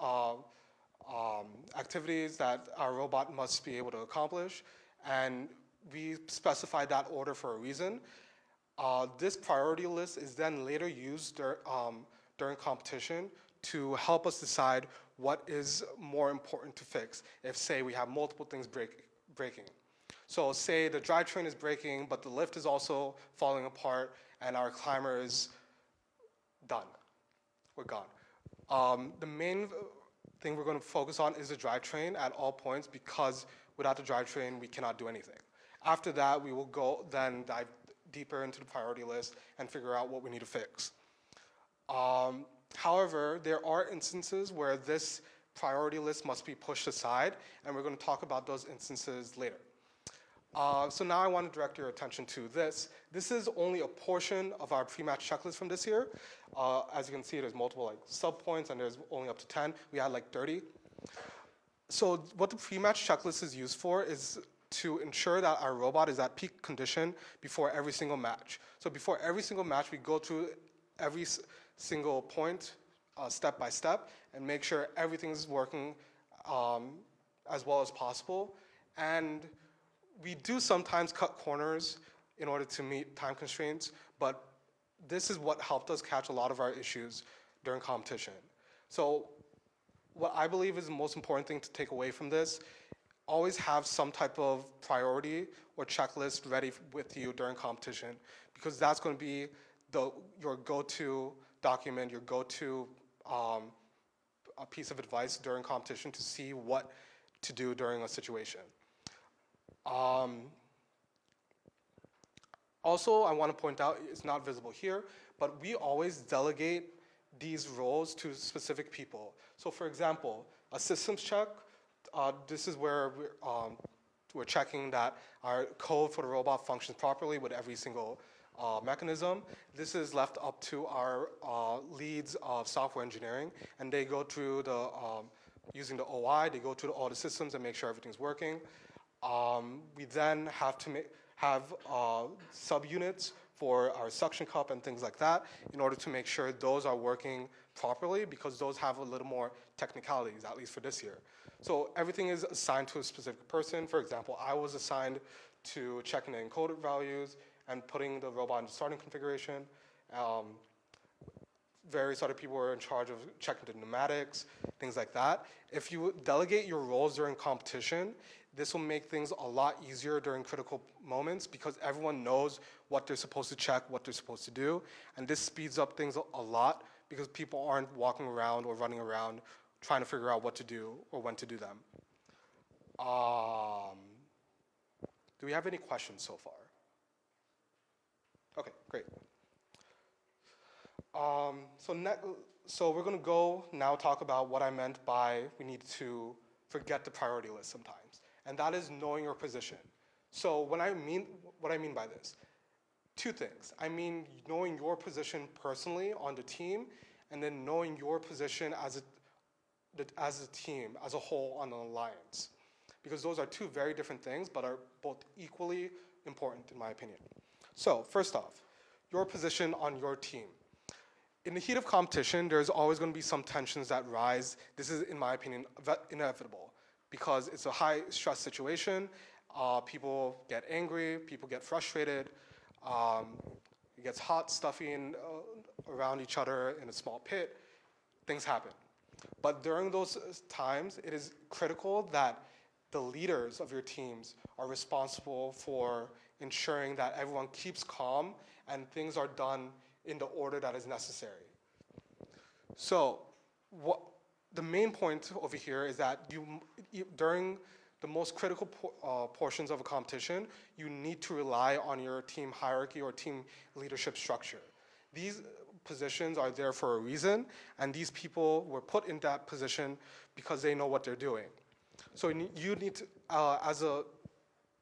S9: activities that our robot must be able to accomplish, and we specify that order for a reason. This priority list is then later used during competition to help us decide what is more important to fix if, say, we have multiple things breaking. So say the drivetrain is breaking, but the lift is also falling apart, and our climber is done. We're gone. The main thing we're going to focus on is the drivetrain at all points, because without the drivetrain, we cannot do anything. After that, we will go then dive deeper into the priority list and figure out what we need to fix. However, there are instances where this priority list must be pushed aside, and we're going to talk about those instances later. So now I want to direct your attention to this. This is only a portion of our pre-match checklist from this year. As you can see, there's multiple sub-points, and there's only up to 10. We had 30. So what the pre-match checklist is used for is to ensure that our robot is at peak condition before every single match. So before every single match, we go through every single point step by step and make sure everything's working as well as possible. And we do sometimes cut corners in order to meet time constraints, but this is what helped us catch a lot of our issues during competition. So what I believe is the most important thing to take away from this, always have some type of priority or checklist ready with you during competition, because that's going to be your go-to document, your go-to a piece of advice during competition to see what to do during a situation. Also, I want to point out, it's not visible here, but we always delegate these roles to specific people. So for example, a systems check, this is where we're checking that our code for the robot functions properly with every single mechanism. This is left up to our leads of software engineering, and they go through the, using the OI, they go through all the systems and make sure everything's working. We then have to have subunits for our suction cup and things like that in order to make sure those are working properly, because those have a little more technicalities, at least for this year. So everything is assigned to a specific person. For example, I was assigned to checking the encoded values and putting the robot in the starting configuration. Various other people were in charge of checking the pneumatics, things like that. If you delegate your roles during competition, this will make things a lot easier during critical moments, because everyone knows what they're supposed to check, what they're supposed to do. And this speeds up things a lot, because people aren't walking around or running around trying to figure out what to do or when to do them. Do we have any questions so far? Okay, great. So we're going to go now talk about what I meant by we need to forget the priority list sometimes, and that is knowing your position. So what I mean by this, two things. I mean knowing your position personally on the team, and then knowing your position as a team, as a whole on an alliance. Because those are two very different things, but are both equally important in my opinion. So first off, your position on your team. In the heat of competition, there's always going to be some tensions that rise. This is, in my opinion, inevitable, because it's a high stress situation. People get angry, people get frustrated. It gets hot, stuffy around each other in a small pit. Things happen. But during those times, it is critical that the leaders of your teams are responsible for ensuring that everyone keeps calm and things are done in the order that is necessary. So the main point over here is that during the most critical portions of a competition, you need to rely on your team hierarchy or team leadership structure. These positions are there for a reason, and these people were put in that position because they know what they're doing. So you need to,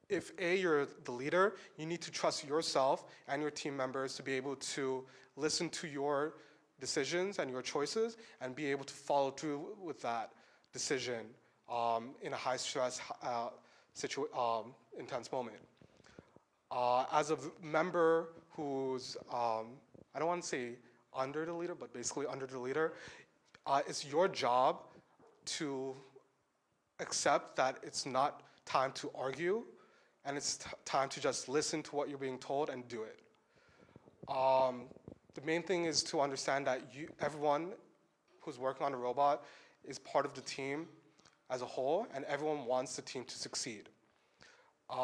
S9: if you're the leader, you need to trust yourself and your team members to be able to listen to your decisions and your choices and be able to follow through with that decision in a high stress, intense moment. As a member who's, I don't want to say under the leader, but basically under the leader, it's your job to accept that it's not time to argue, and it's time to just listen to what you're being told and do it. The main thing is to understand that everyone who's working on a robot is part of the team as a whole, and everyone wants the team to succeed. Any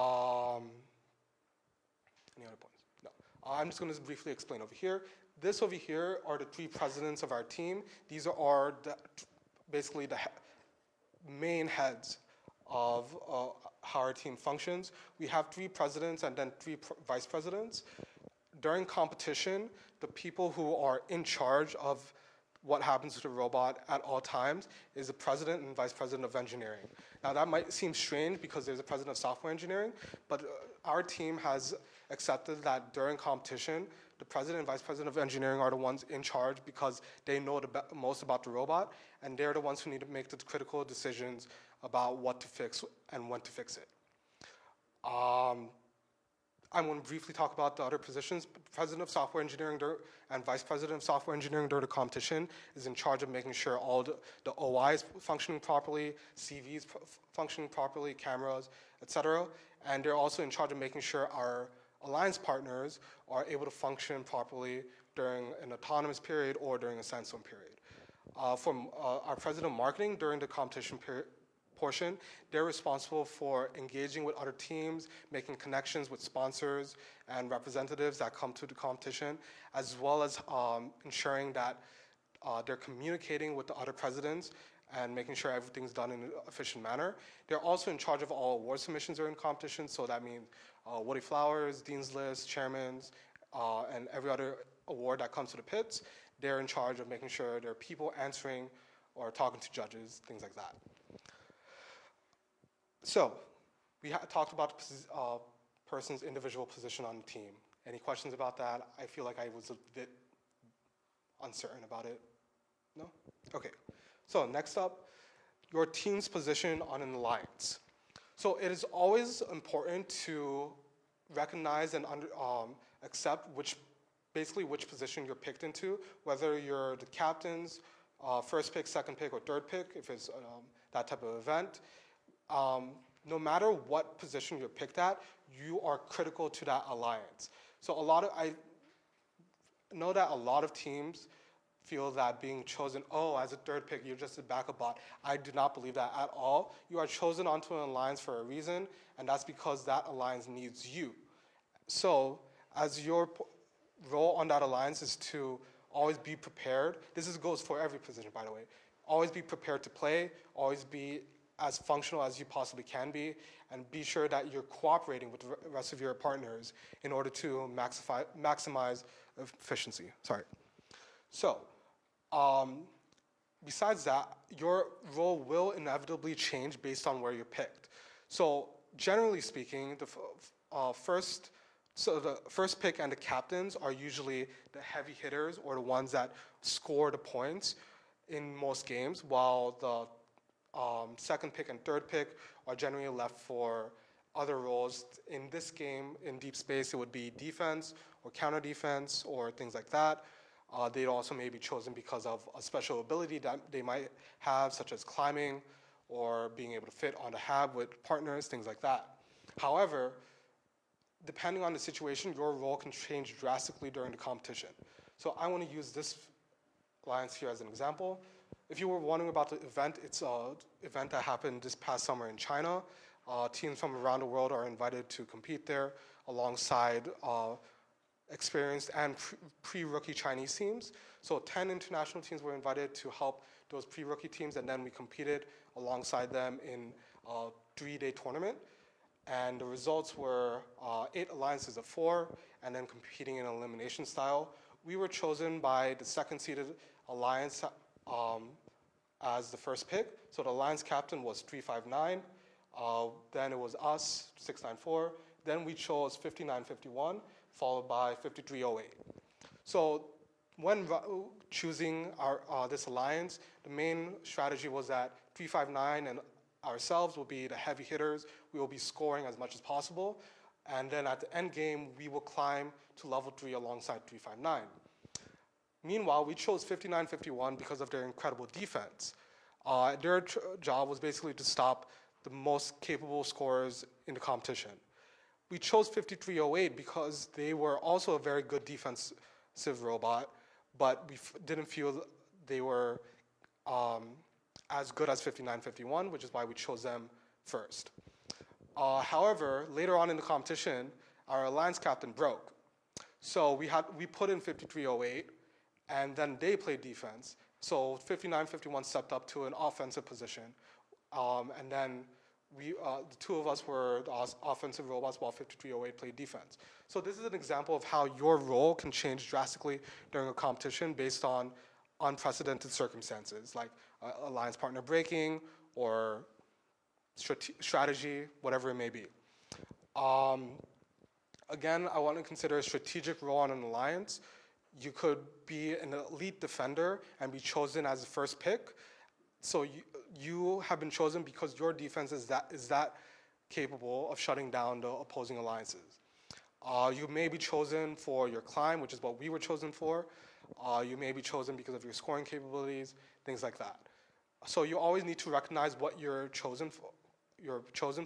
S9: other points? No. I'm just going to briefly explain over here. This over here are the three presidents of our team. These are basically the main heads of how our team functions. We have 3 presidents and then 3 vice presidents. During competition, the people who are in charge of what happens to the robot at all times is the president and vice president of engineering. Now that might seem strange because there's a president of software engineering, but our team has accepted that during competition, the president and vice president of engineering are the ones in charge because they know the most about the robot, and they're the ones who need to make the critical decisions about what to fix and when to fix it. I'm going to briefly talk about the other positions. President of software engineering and vice president of software engineering during the competition is in charge of making sure all the OIs functioning properly, CVs functioning properly, cameras, etc. And they're also in charge of making sure our alliance partners are able to function properly during an autonomous period or during a sandstorm period. From our president of marketing during the competition portion, they're responsible for engaging with other teams, making connections with sponsors and representatives that come to the competition, as well as ensuring that they're communicating with the other presidents and making sure everything's done in an efficient manner. They're also in charge of all award submissions during competition, so that means Woody Flowers, Dean's List, Chairman's, and every other award that comes to the pits. they're in charge of making sure there are people answering or talking to judges, things like that. So, we talked about the person's individual position on the team. Any questions about that? I feel like I was a bit uncertain about it. No? Okay. So next up, your team's position on an alliance. So it is always important to recognize and accept basically which position you're picked into, whether you're the captain's first pick, second pick, or third pick, if it's that type of event. No matter what position you're picked at, you are critical to that alliance. So I know that a lot of teams feel that being chosen, as a third pick, you're just a backup bot. I do not believe that at all. You are chosen onto an alliance for a reason, and that's because that alliance needs you. So, as your role on that alliance is to always be prepared. This goes for every position, by the way. Always be prepared to play, always be as functional as you possibly can be, and be sure that you're cooperating with the rest of your partners in order to maximize efficiency. So, besides that, your role will inevitably change based on where you're picked. So, generally speaking, the first pick and the captains are usually the heavy hitters or the ones that score the points in most games, while the second pick and third pick are generally left for other roles. In this game, in Deep Space, it would be defense or counter defense or things like that. They'd also may be chosen because of a special ability that they might have, such as climbing or being able to fit on the hab with partners, things like that. However, depending on the situation, your role can change drastically during the competition. So I want to use this alliance here as an example. If you were wondering about the event, it's an event that happened this past summer in China. Teams from around the world are invited to compete there alongside experienced and pre-rookie Chinese teams. So 10 international teams were invited to help those pre-rookie teams, and then we competed alongside them in a 3-day tournament. And the results were 8 alliances of 4, and then competing in elimination style. We were chosen by the second-seeded alliance as the first pick. So the alliance captain was 359. Then it was us, 694. Then we chose 5951, followed by 5308. So when choosing this alliance, the main strategy was that 359 and ourselves will be the heavy hitters. We will be scoring as much as possible. And then at the end game, we will climb to level 3 alongside 359. Meanwhile, we chose 5951 because of their incredible defense. Their job was basically to stop the most capable scorers in the competition. We chose 5308 because they were also a very good defensive robot, but we didn't feel they were as good as 5951, which is why we chose them first. However, later on in the competition, our alliance captain broke. So we put in 5308, and then they played defense. So 5951 stepped up to an offensive position, and then the two of us were the offensive robots while 5308 played defense. So this is an example of how your role can change drastically during a competition based on unprecedented circumstances, like alliance partner breaking or strategy, whatever it may be. Again, I want to consider a strategic role on an alliance. You could be an elite defender and be chosen as the first pick. So you have been chosen because your defense is that capable of shutting down the opposing alliances. You may be chosen for your climb, which is what we were chosen for. You may be chosen because of your scoring capabilities, things like that. So you always need to recognize what you're chosen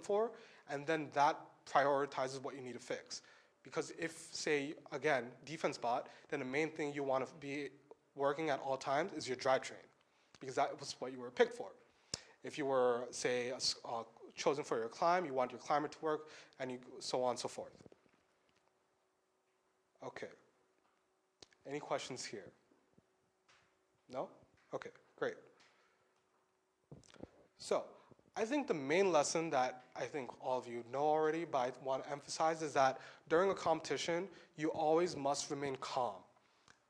S9: for, and then that prioritizes what you need to fix. Because if, say, again, defense bot, then the main thing you want to be working at all times is your drivetrain, because that was what you were picked for. If you were, say, chosen for your climb, you want your climber to work, and so on and so forth. Okay. Any questions here? No? Okay, great. So, I think the main lesson that I think all of you know already, but I want to emphasize, is that during a competition, you always must remain calm.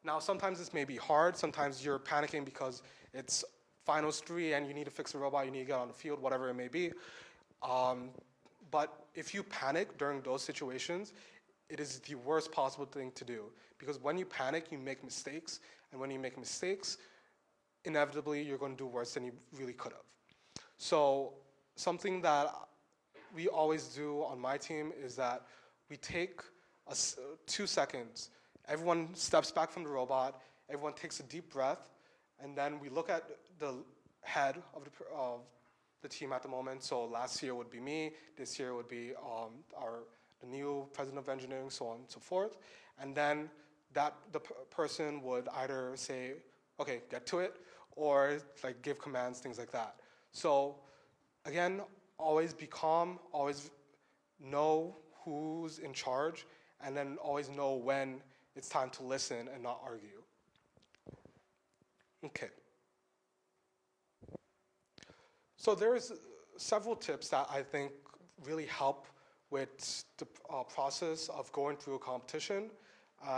S9: Now, sometimes this may be hard. Sometimes you're panicking because it's finals 3 and you need to fix the robot, you need to get on the field, whatever it may be. But if you panic during those situations, it is the worst possible thing to do. Because when you panic, you make mistakes. And when you make mistakes, inevitably you're going to do worse than you really could have. So something that we always do on my team is that we take 2 seconds. Everyone steps back from the robot. Everyone takes a deep breath. And then we look at the head of the team at the moment. So last year would be me. This year would be the new president of engineering, so on and so forth. And then the person would either say, okay, get to it, or like give commands, things like that. So again, always be calm, always know who's in charge, and then always know when it's time to listen and not argue. Okay. So there's several tips that I think really help with the process of going through a competition,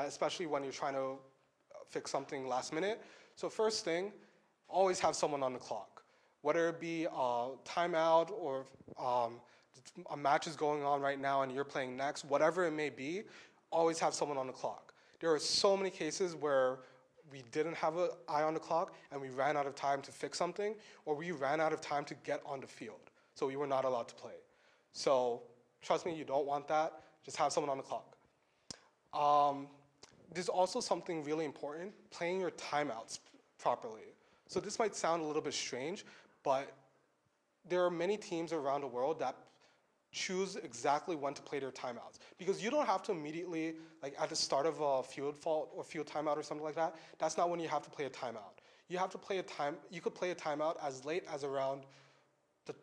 S9: especially when you're trying to fix something last minute. So first thing, always have someone on the clock. Whether it be a timeout or a match is going on right now and you're playing next, whatever it may be, always have someone on the clock. There are so many cases where we didn't have an eye on the clock and we ran out of time to fix something, or we ran out of time to get on the field. So we were not allowed to play. So trust me, you don't want that. Just have someone on the clock. There's also something really important, playing your timeouts properly. So this might sound a little bit strange, but there are many teams around the world that choose exactly when to play their timeouts. Because you don't have to immediately, like at the start of a field fault or field timeout or something like that, that's not when you have to play a timeout. You have to play you could play a timeout as late as around the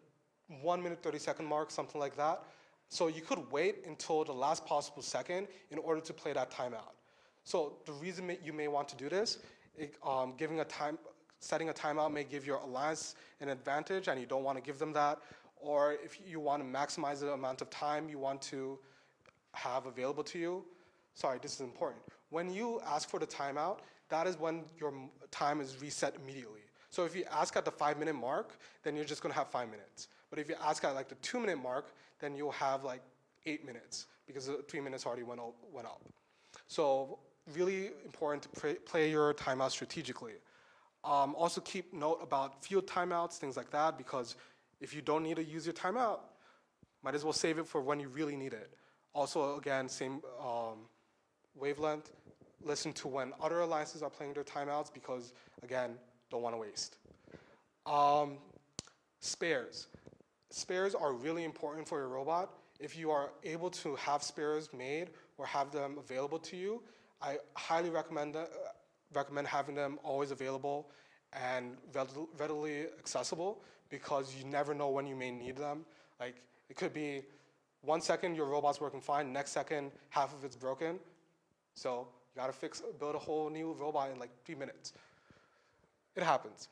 S9: 1 minute 30 second mark, something like that. So you could wait until the last possible second in order to play that timeout. So the reason you may want to do this, setting a timeout may give your alliance an advantage and you don't want to give them that. Or if you want to maximize the amount of time you want to have available to you, sorry, this is important. When you ask for the timeout, that is when your time is reset immediately. So if you ask at the 5 minute mark, then you're just going to have 5 minutes. But if you ask at like the 2 minute mark, then you'll have like 8 minutes because the 3 minutes already went up. So really important to play your timeout strategically. Also keep note about field timeouts, things like that, because if you don't need to use your timeout, might as well save it for when you really need it. Also, again, same wavelength. Listen to when other alliances are playing their timeouts because, again, don't want to waste. Spares. Spares are really important for your robot. If you are able to have spares made or have them available to you, I highly recommend having them always available and readily accessible, because you never know when you may need them. Like, it could be 1 second your robot's working fine, next second half of it's broken. So you gotta build a whole new robot in like 3 minutes. It happens.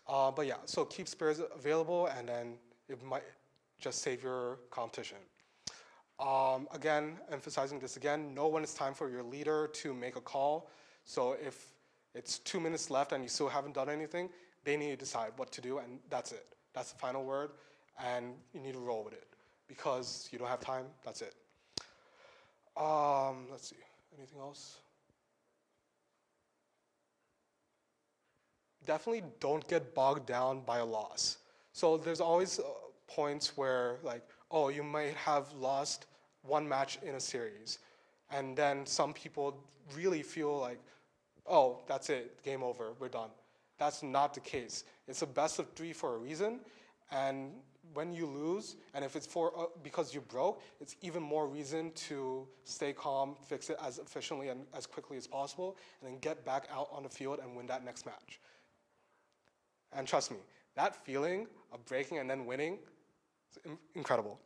S9: But yeah, so keep spares available and then it might just save your competition. Again, emphasizing this again, know when it's time for your leader to make a call. So if it's 2 minutes left and you still haven't done anything, they need to decide what to do, and that's it. That's the final word, and you need to roll with it. Because you don't have time, that's it. Let's see, anything else? Definitely don't get bogged down by a loss. So there's always points where, like, oh, you might have lost one match in a series, and then some people really feel like, oh, that's it, game over, we're done. That's not the case. It's a best of 3 for a reason, and when you lose, and if it's because you broke, it's even more reason to stay calm, fix it as efficiently and as quickly as possible, and then get back out on the field and win that next match. And trust me, that feeling of breaking and then winning is incredible.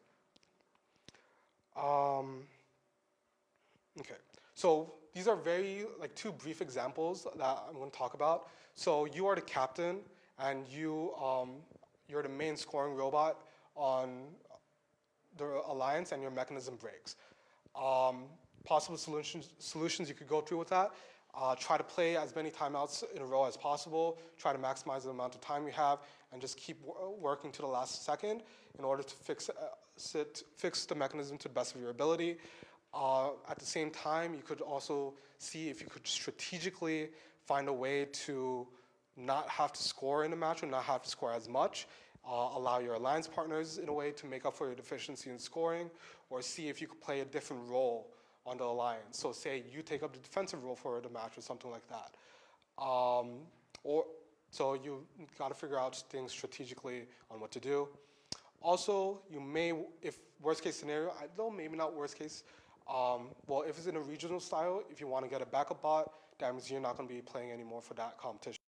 S9: Okay, so these are very, like, 2 brief examples that I'm going to talk about. So you are the captain, and you're the main scoring robot on the alliance, and your mechanism breaks. Possible solutions you could go through with that. Try to play as many timeouts in a row as possible. Try to maximize the amount of time you have, and just keep working to the last second in order to fix the mechanism to the best of your ability. At the same time, you could also see if you could strategically find a way to not have to score in the match or not have to score as much. Allow your alliance partners in a way to make up for your deficiency in scoring, or see if you could play a different role on the alliance. So say you take up the defensive role for the match or something like that. So you gotta figure out things strategically on what to do. Also, you may, if worst case scenario, though maybe not worst case, well, if it's in a regional style, if you wanna get a backup bot, that means you're not gonna be playing anymore for that competition.